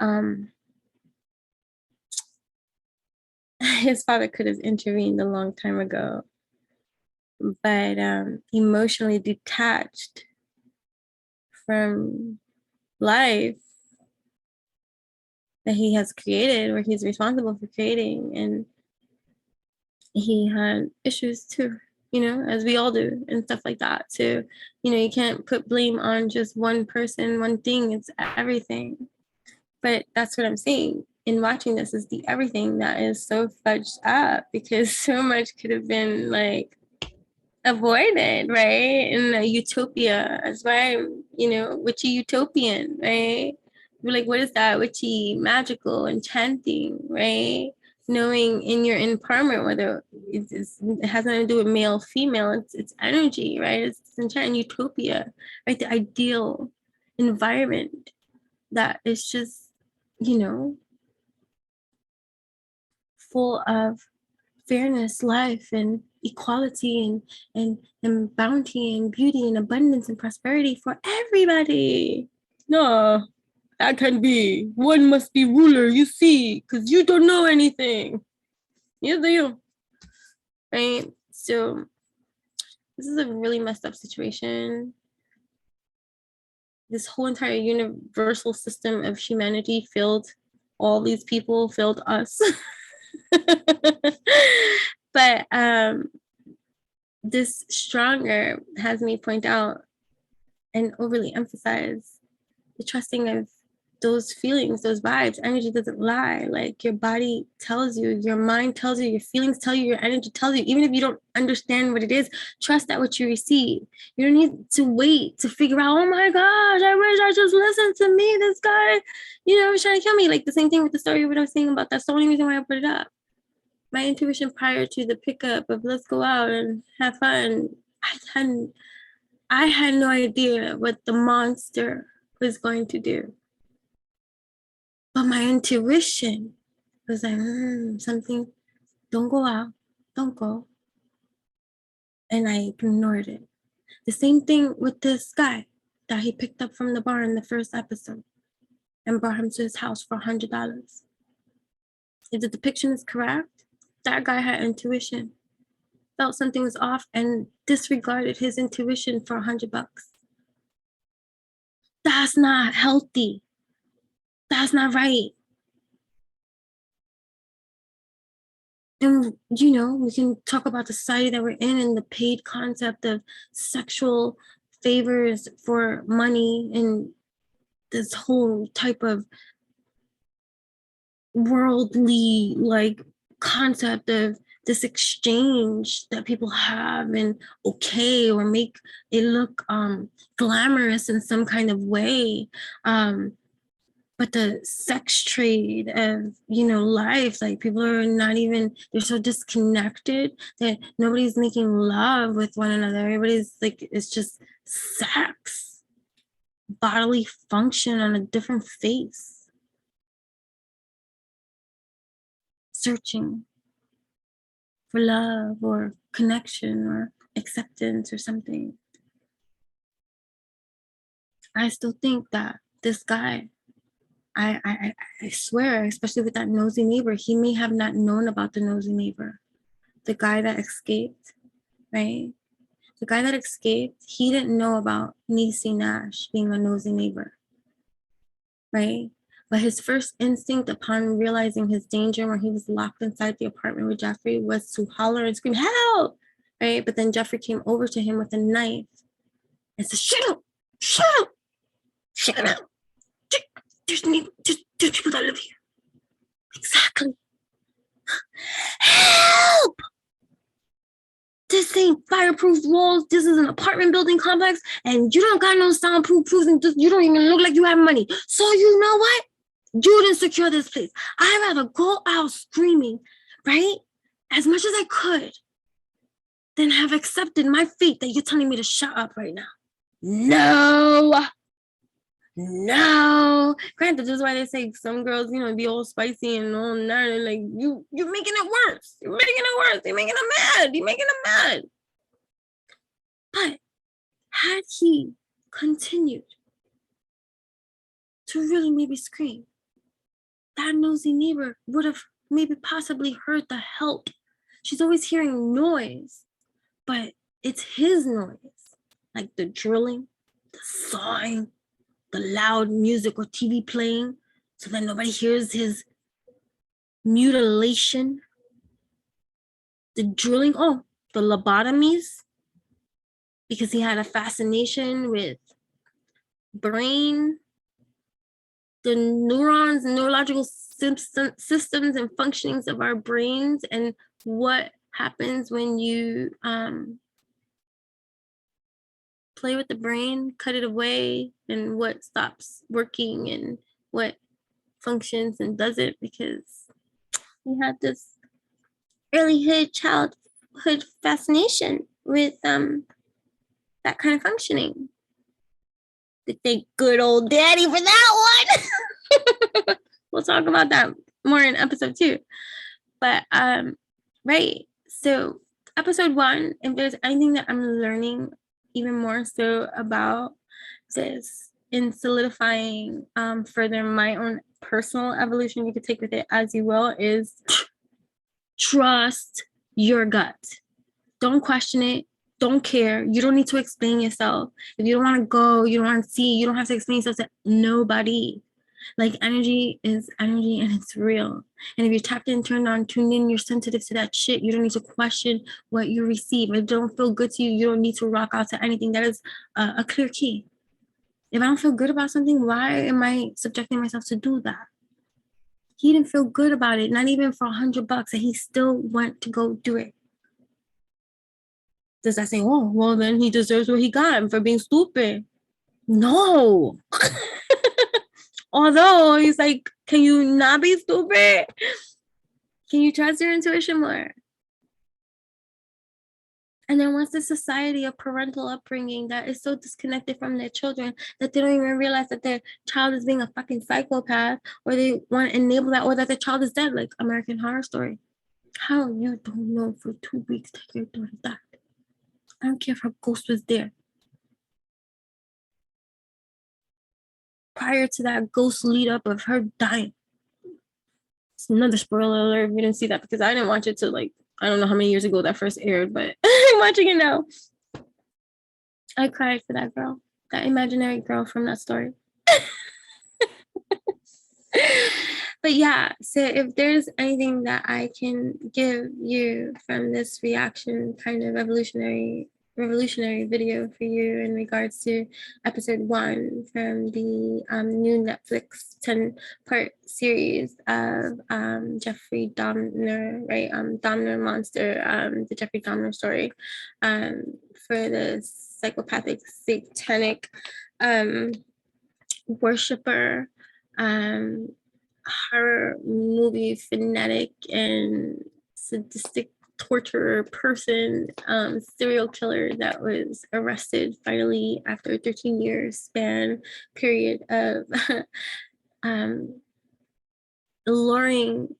his father could have intervened a long time ago, but emotionally detached from life that he has created, or he's responsible for creating. And he had issues too, you know, as we all do, and stuff like that. So, you know, you can't put blame on just one person, one thing, it's everything. But that's what I'm saying in watching this, is the everything that is so fudged up, because so much could have been like avoided, right? In a utopia. That's why I'm, you know, witchy utopian, right? We're like, what is that? Witchy, magical, enchanting, right? Knowing in your impermanent, whether it has nothing to do with male, female, it's energy, right? It's enchanting utopia, right? The ideal environment that is just, you know, full of fairness, life, and equality, and bounty, and beauty, and abundance, and prosperity for everybody. No, that can be. One must be ruler, you see, because you don't know anything. Neither do you. Right? So this is a really messed up situation. This whole entire universal system of humanity failed all these people, failed us. But this stronger has me point out and overly emphasize the trusting of those feelings, those vibes. Energy doesn't lie. Like, your body tells you, your mind tells you, your feelings tell you, your energy tells you. Even if you don't understand what it is, trust that what you receive. You don't need to wait to figure out, oh my gosh, I wish I just listened to me. This guy, you know, was trying to kill me. Like the same thing with the story what I was saying about. That's the only reason why I put it up. My intuition prior to the pickup of let's go out and have fun, I had no idea what the monster was going to do. But my intuition was like, something, don't go out, don't go. And I ignored it. The same thing with this guy that he picked up from the bar in the first episode and brought him to his house for $100. If the depiction is correct, that guy had intuition, felt something was off, and disregarded his intuition for $100. That's not healthy. That's not right. And, you know, we can talk about the society that we're in and the paid concept of sexual favors for money, and this whole type of worldly, like, concept of this exchange that people have, and okay, or make it look glamorous in some kind of way. But the sex trade of, you know, life, like people are not even, they're so disconnected that nobody's making love with one another. Everybody's like, it's just sex, bodily function on a different face, searching for love or connection or acceptance or something. I still think that this guy, I swear, especially with that nosy neighbor, he may have not known about the nosy neighbor. The guy that escaped, right? The guy that escaped, he didn't know about Niecy Nash being a nosy neighbor, right? But his first instinct upon realizing his danger when he was locked inside the apartment with Jeffrey was to holler and scream, help, right? But then Jeffrey came over to him with a knife and said, shut up, shut up, shut up. There's people that live here. Exactly. Help! This ain't fireproof walls. This is an apartment building complex, and you don't got no soundproof proofs, and you don't even look like you have money. So you know what? You didn't secure this place. I'd rather go out screaming, right? As much as I could, than have accepted my fate that you're telling me to shut up right now. No. No. Granted, this is why they say some girls, you know, be all spicy and all that. Like, you're making it worse. You're making it worse. You're making them mad. You're making them mad. But had he continued to really maybe scream, that nosy neighbor would have maybe possibly heard the help. She's always hearing noise, but it's his noise, like the drilling, the sawing, the loud music or TV playing, so that nobody hears his mutilation, the drilling, the lobotomies, because he had a fascination with brain, the neurons, neurological systems and functionings of our brains, and what happens when you play with the brain, cut it away, and what stops working and what functions and doesn't, because he had this earlyhood childhood fascination with that kind of functioning. To thank good old daddy for that one. We'll talk about that more in episode 2. But right, so episode 1, if there's anything that I'm learning even more so about this in solidifying further my own personal evolution, you could take with it as you will, is trust your gut. Don't question it. Don't care. You don't need to explain yourself. If you don't want to go, you don't want to see, you don't have to explain yourself to nobody. Like, energy is energy and it's real. And if you're tapped in, turned on, tuned in, you're sensitive to that shit. You don't need to question what you receive. If it don't feel good to you, you don't need to rock out to anything. That is a clear key. If I don't feel good about something, why am I subjecting myself to do that? He didn't feel good about it, not even for $100, and he still went to go do it. Does that say, oh, well, then he deserves what he got for being stupid? No. Although he's like, can you not be stupid? Can you trust your intuition more? And then once the society of parental upbringing that is so disconnected from their children that they don't even realize that their child is being a fucking psychopath, or they want to enable that, or that their child is dead, like American Horror Story. How you don't know for 2 weeks that your daughter died? I don't care if her ghost was there. Prior to that ghost lead up of her dying. It's another spoiler alert if you didn't see that, because I didn't watch it till like, I don't know how many years ago that first aired, but I'm watching it now. I cried for that girl, that imaginary girl from that story. But yeah, so if there's anything that I can give you from this reaction kind of revolutionary video for you in regards to episode 1 from the new Netflix 10-part series of Jeffrey Dahmer, right? Dahmer Monster, the Jeffrey Dahmer story, for the psychopathic satanic worshiper horror movie fanatic and sadistic torturer person, serial killer that was arrested finally after a 13-year span period of luring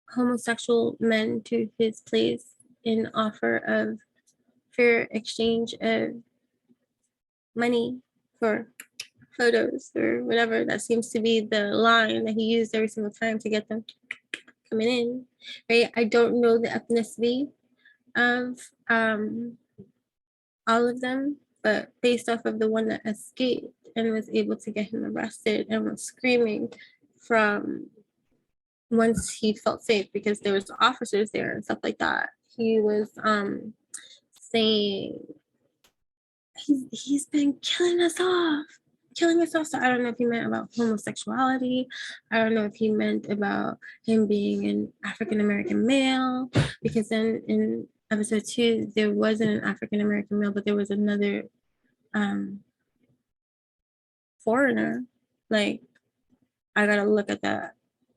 homosexual men to his place in offer of fair exchange of money for photos or whatever. That seems to be the line that he used every single time to get them coming in, right? I don't know the ethnicity of all of them, but based off of the one that escaped and was able to get him arrested and was screaming from once he felt safe because there was officers there and stuff like that. He was saying he's been killing us off. So I don't know if he meant about homosexuality. I don't know if he meant about him being an African American male, because then in episode 2 there wasn't an African American male, but there was another foreigner. Like, I gotta look at that.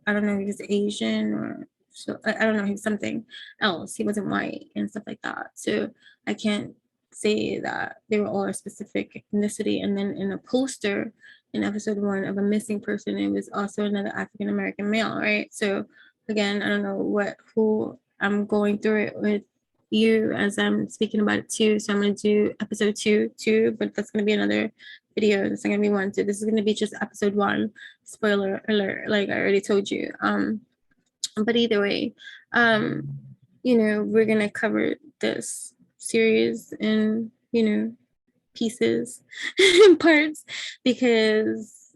I don't know if he's Asian or so. I don't know, he's something else. He wasn't white and stuff like that. So I can't say that they were all a specific ethnicity. And then in a poster in episode 1 of a missing person, it was also another African American male, right? So again, I don't know who I'm going through it with you as I'm speaking about it too. So I'm going to do episode 2 too, but that's going to be another video. This is going to be 1 too. This is going to be just episode 1. Spoiler alert, like I already told you. But either way, we're going to cover this series in, pieces and parts, because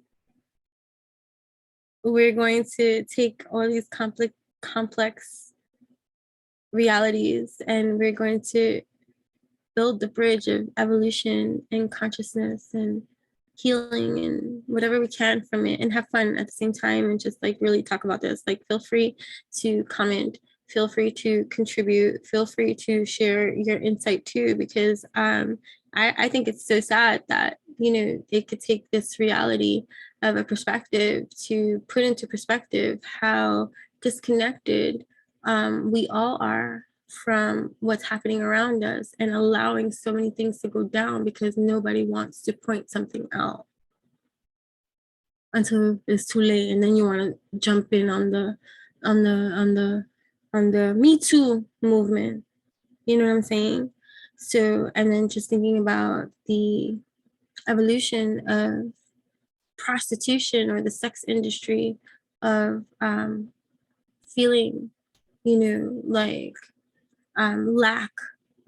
we're going to take all these complex realities and we're going to build the bridge of evolution and consciousness and healing and whatever we can from it, and have fun at the same time, and just like really talk about this. Like, feel free to comment, feel free to contribute, feel free to share your insight too, because I think it's so sad that they could take this reality of a perspective to put into perspective how disconnected we all are from what's happening around us, and allowing so many things to go down because nobody wants to point something out until it's too late, and then you want to jump in on the Me Too movement. You know what I'm saying? So, and then just thinking about the evolution of prostitution or the sex industry, of feeling, like lack,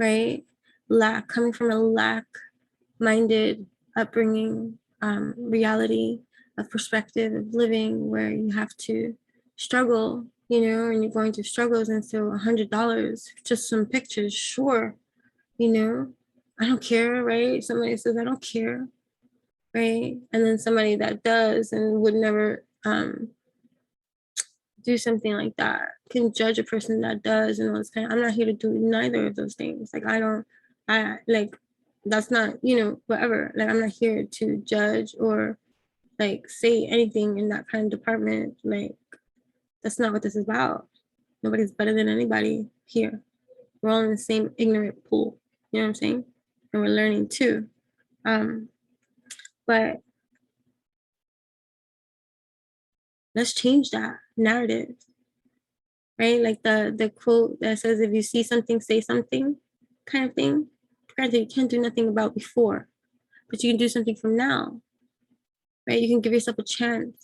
right? Lack, coming from a lack-minded upbringing, reality of perspective of living, where you have to struggle, and you're going through struggles, and so $100, just some pictures, sure, I don't care, right? Somebody says, I don't care, right? And then somebody that does and would never do something like that can judge a person that does and all this kind of. I'm not here to do neither of those things. Like, that's not, whatever. Like, I'm not here to judge or like say anything in that kind of department. Like, that's not what this is about. Nobody's better than anybody here. We're all in the same ignorant pool. You know what I'm saying? And we're learning too. But let's change that narrative, right? Like the quote that says, if you see something, say something, kind of thing. Granted, you can't do nothing about before, but you can do something from now, right? You can give yourself a chance.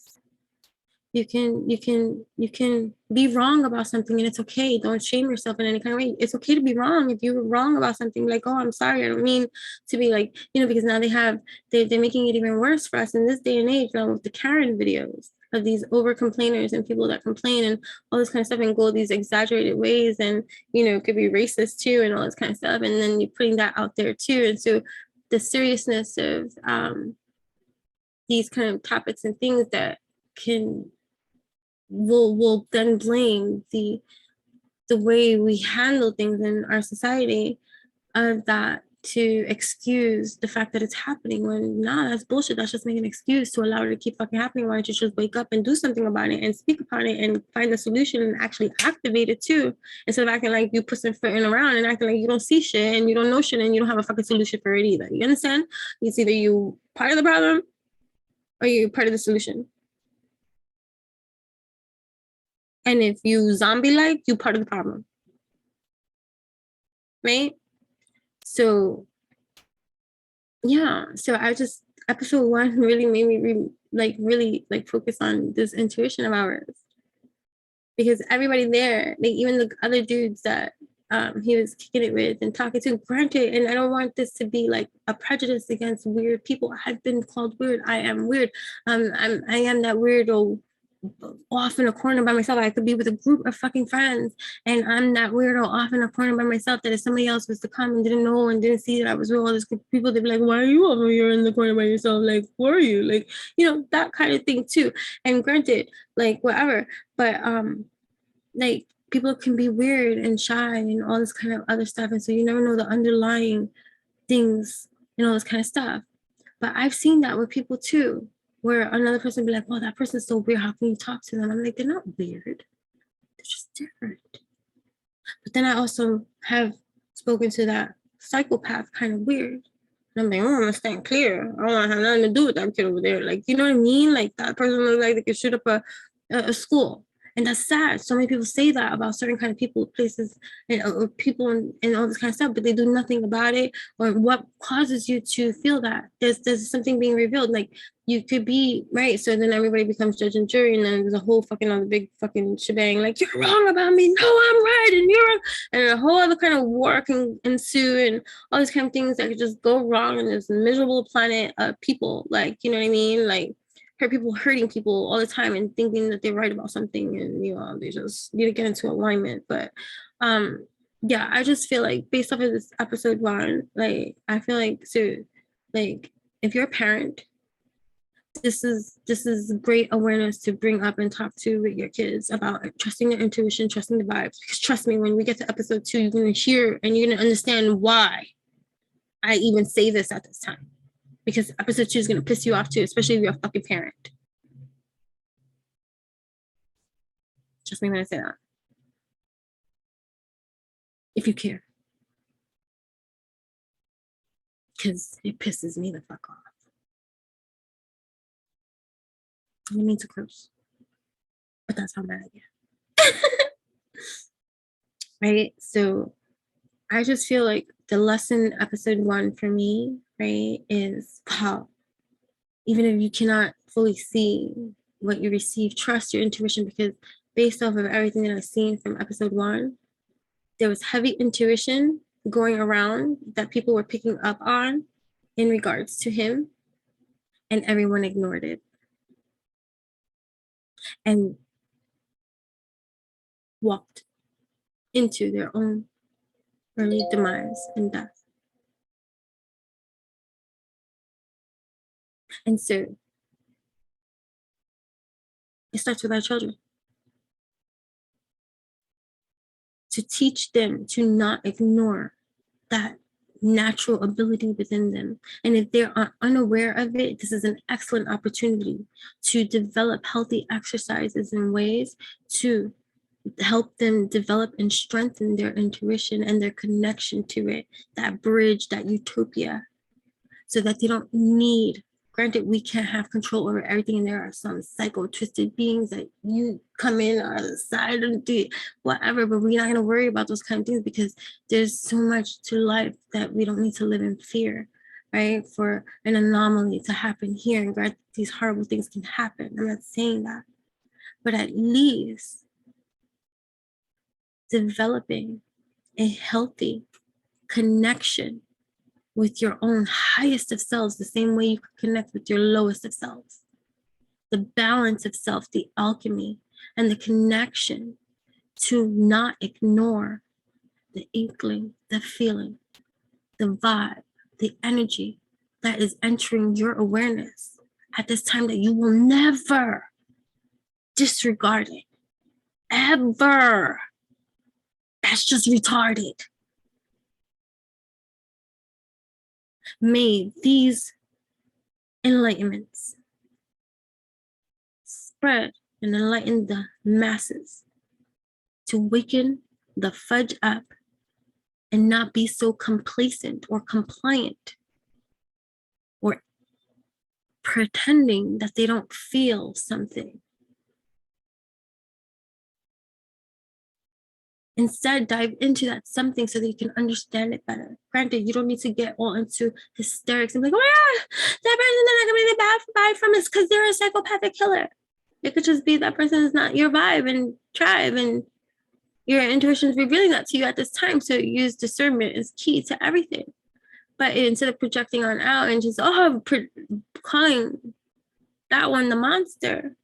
You can be wrong about something, and it's okay. Don't shame yourself in any kind of way. It's okay to be wrong. If you were wrong about something, like, oh, I'm sorry, I don't mean to be, like, because now they're making it even worse for us in this day and age now with the Karen videos of these over complainers and people that complain and all this kind of stuff and go these exaggerated ways, and could be racist too and all this kind of stuff, and then you're putting that out there too. And so the seriousness of these kind of topics and things that will then blame the way we handle things in our society, of that to excuse the fact that it's happening, when nah, that's bullshit. That's just making an excuse to allow it to keep fucking happening. Why don't you just wake up and do something about it and speak upon it and find the solution and actually activate it too, instead of acting like you pussyfooting around and acting like you don't see shit and you don't know shit and you don't have a fucking solution for it either. You understand? It's either you part of the problem or you're part of the solution. And if you zombie-like, you part of the problem. Right? So yeah, so I just, episode 1 really made me really focus on this intuition of ours, because everybody there, like even the other dudes that he was kicking it with and talking to, granted, and I don't want this to be like a prejudice against weird people. I've been called weird. I am weird. I am that weirdo off in a corner by myself. I could be with a group of fucking friends and I'm that weirdo off in a corner by myself, that if somebody else was to come and didn't know and didn't see that I was with all this group of people, they'd be like, why are you over here in the corner by yourself? Like, where are you? Like, you know, that kind of thing too. And granted, like whatever, but like people can be weird and shy and all this kind of other stuff. And so you never know the underlying things and all this kind of stuff. But I've seen that with people too, where another person be like, "Oh, that person's so weird. How can you talk to them?" I'm like, they're not weird. They're just different. But then I also have spoken to that psychopath kind of weird. And I'm like, oh, I'm gonna stand clear. I don't want to have nothing to do with that kid over there. Like, you know what I mean? Like that person looks like they could shoot up a school. And that's sad. So many people say that about certain kind of people, places, and people, and all this kind of stuff, but they do nothing about it. Or what causes you to feel that? There's something being revealed. Like you could be right. So then everybody becomes judge and jury, and then there's a whole fucking other big fucking shebang. Like, you're wrong about me. No, I'm right, and you're wrong. And a whole other kind of war can ensue, and all these kind of things that could just go wrong in this miserable planet of people. Like, you know what I mean? Like, people hurting people all the time and thinking that they're right about something, and you know, they just need to get into alignment. But yeah, I just feel like based off of this episode 1, like I feel like, so like if you're a parent, this is great awareness to bring up and talk to with your kids about trusting their intuition, trusting the vibes. Because trust me, when we get to episode 2, you're gonna hear and you're gonna understand why I even say this at this time. Because episode 2 is gonna piss you off too, especially if you're a fucking parent. Trust me when I say that. If you care. Because it pisses me the fuck off. I didn't mean to curse. But that's how mad I get. Right? So I just feel like the lesson episode 1 for me, right, is wow. Even if you cannot fully see what you receive, trust your intuition, because based off of everything that I've seen from episode 1, there was heavy intuition going around that people were picking up on in regards to him, and everyone ignored it and walked into their own early demise and death. And so it starts with our children. To teach them to not ignore that natural ability within them. And if they are unaware of it, this is an excellent opportunity to develop healthy exercises and ways to help them develop and strengthen their intuition and their connection to it, that bridge, that utopia, so that they don't need, granted, we can't have control over everything, and there are some psycho twisted beings that you come in on the side of the whatever, but we're not going to worry about those kind of things, because there's so much to life that we don't need to live in fear, right? For an anomaly to happen here, and granted, these horrible things can happen. I'm not saying that, but at least developing a healthy connection with your own highest of selves, the same way you could connect with your lowest of selves. The balance of self, the alchemy, and the connection to not ignore the inkling, the feeling, the vibe, the energy that is entering your awareness at this time, that you will never disregard it. Ever. That's just retarded. may these enlightenments spread and enlighten the masses to waken the fudge up and not be so complacent or compliant or pretending that they don't feel something. Instead, dive into that something so that you can understand it better. Granted, you don't need to get all into hysterics and be like, oh yeah, that person they're not gonna be buy from us because they're a psychopathic killer. It could just be that person is not your vibe and tribe, and your intuition is revealing that to you at this time. So use discernment is key to everything. But instead of projecting on out and just calling that one the monster,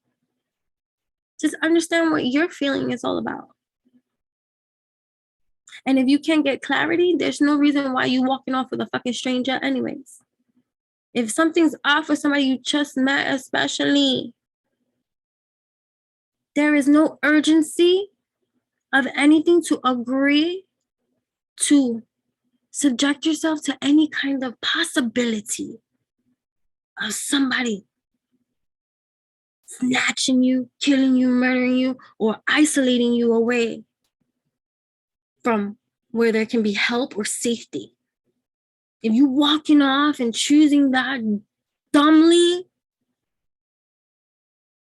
just understand what your feeling is all about. And if you can't get clarity, there's no reason why you walking off with a fucking stranger anyways. If something's off with somebody you just met, especially, there is no urgency of anything to agree to subject yourself to any kind of possibility of somebody snatching you, killing you, murdering you, or isolating you away from where there can be help or safety. If you walking off and choosing that dumbly,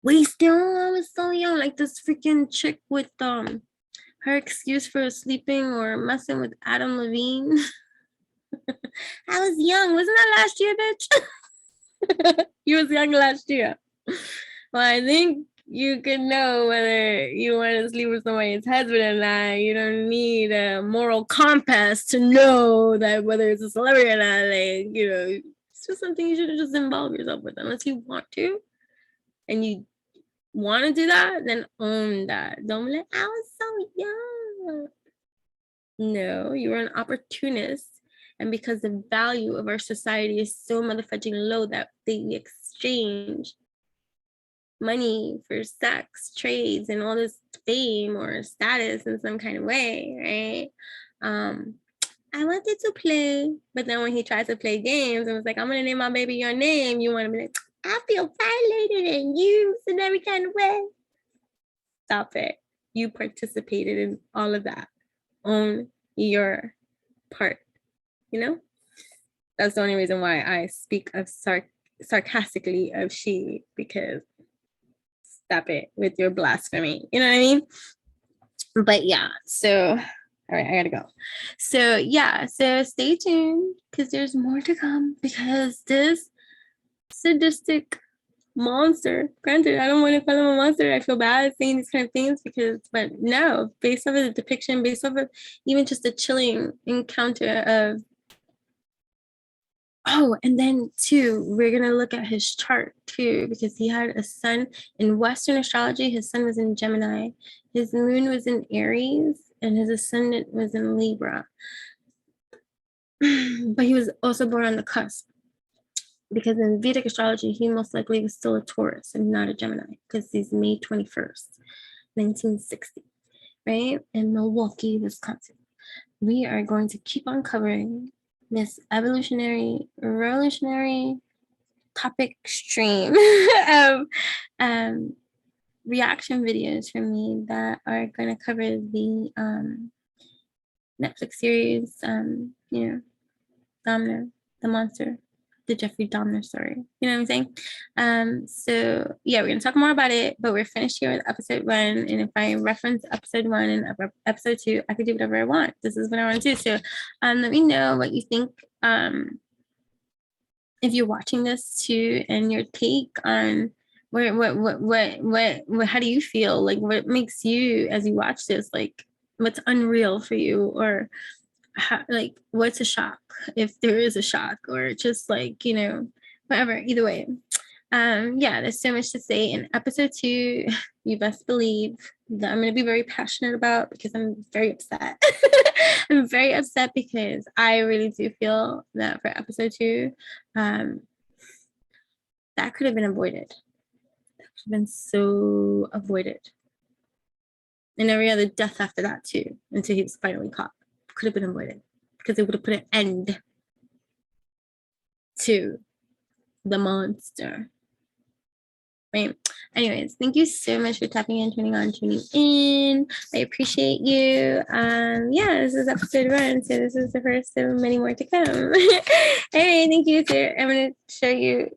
wasting, oh, I was so young, like this freaking chick with her excuse for sleeping or messing with Adam Levine. I was young, wasn't that last year, bitch? You was young last year. Well, I think you can know whether you want to sleep with somebody's husband or not. You don't need a moral compass to know that whether it's a celebrity or not. Like, you know, it's just something you shouldn't just involve yourself with unless you want to. And you want to do that, then own that. Don't be like, I was so young. No, you're an opportunist. And because the value of our society is so motherfucking low that they exchange money for sex, trades, and all this fame or status in some kind of way, right? I wanted to play, but then when he tries to play games and was like, I'm gonna name my baby your name, you want to be like, I feel violated and used in every kind of way. Stop it. You participated in all of that. Own your part, you know? That's the only reason why I speak of sarcastically of she, because stop it with your blasphemy. You know what I mean? But yeah, so all right, I gotta go. So yeah, so stay tuned because there's more to come, because this sadistic monster, granted, I don't want to call him a monster. I feel bad saying these kind of things but no, based off of the depiction, based off of even just the chilling encounter of, oh, and then too, we're going to look at his chart too, because he had a sun in Western astrology. His sun was in Gemini, his moon was in Aries, and his ascendant was in Libra. But he was also born on the cusp, because in Vedic astrology, he most likely was still a Taurus and not a Gemini, because he's May 21st, 1960, right? In Milwaukee, Wisconsin. We are going to keep on covering this revolutionary topic stream of reaction videos from me that are going to cover the Netflix series, Dahmer, the monster, the Jeffrey Dahmer story. You know what I'm saying? So yeah, we're gonna talk more about it, but we're finished here with episode 1. And if I reference episode 1 and episode 2, I could do whatever I want. This is what I want to do. So let me know what you think. If you're watching this too, and your take on what how do you feel? Like, what makes you, as you watch this, like, what's unreal for you, or like, what's a shock, if there is a shock, or just like, whatever. Either way, yeah, there's so much to say in episode 2. You best believe that I'm going to be very passionate about, because I'm very upset. I'm very upset because I really do feel that for episode 2, that could have been avoided. That could have been so avoided. And every other death after that too, until he was finally caught, could have been avoided, because it would have put an end to the monster. Right. Anyways, thank you so much for tapping in, tuning in. I appreciate you. Yeah, this is episode 1, so this is the first of many more to come. Anyway, thank you. So I'm gonna show you,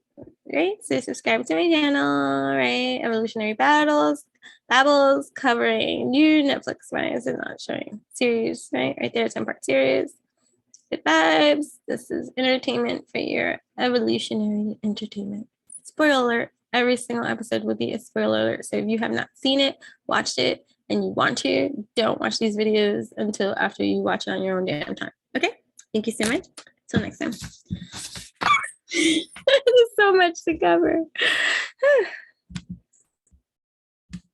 right? So subscribe to my channel, right? Evolutionary Babbles covering new Netflix. Why is it not showing? Series, right there, 10-part series. Good vibes. This is entertainment for your evolutionary entertainment. Spoiler alert, every single episode will be a spoiler alert. So if you have not seen it, watched it, and you want to, don't watch these videos until after you watch it on your own damn time. Okay? Thank you so much. Till next time. There's so much to cover.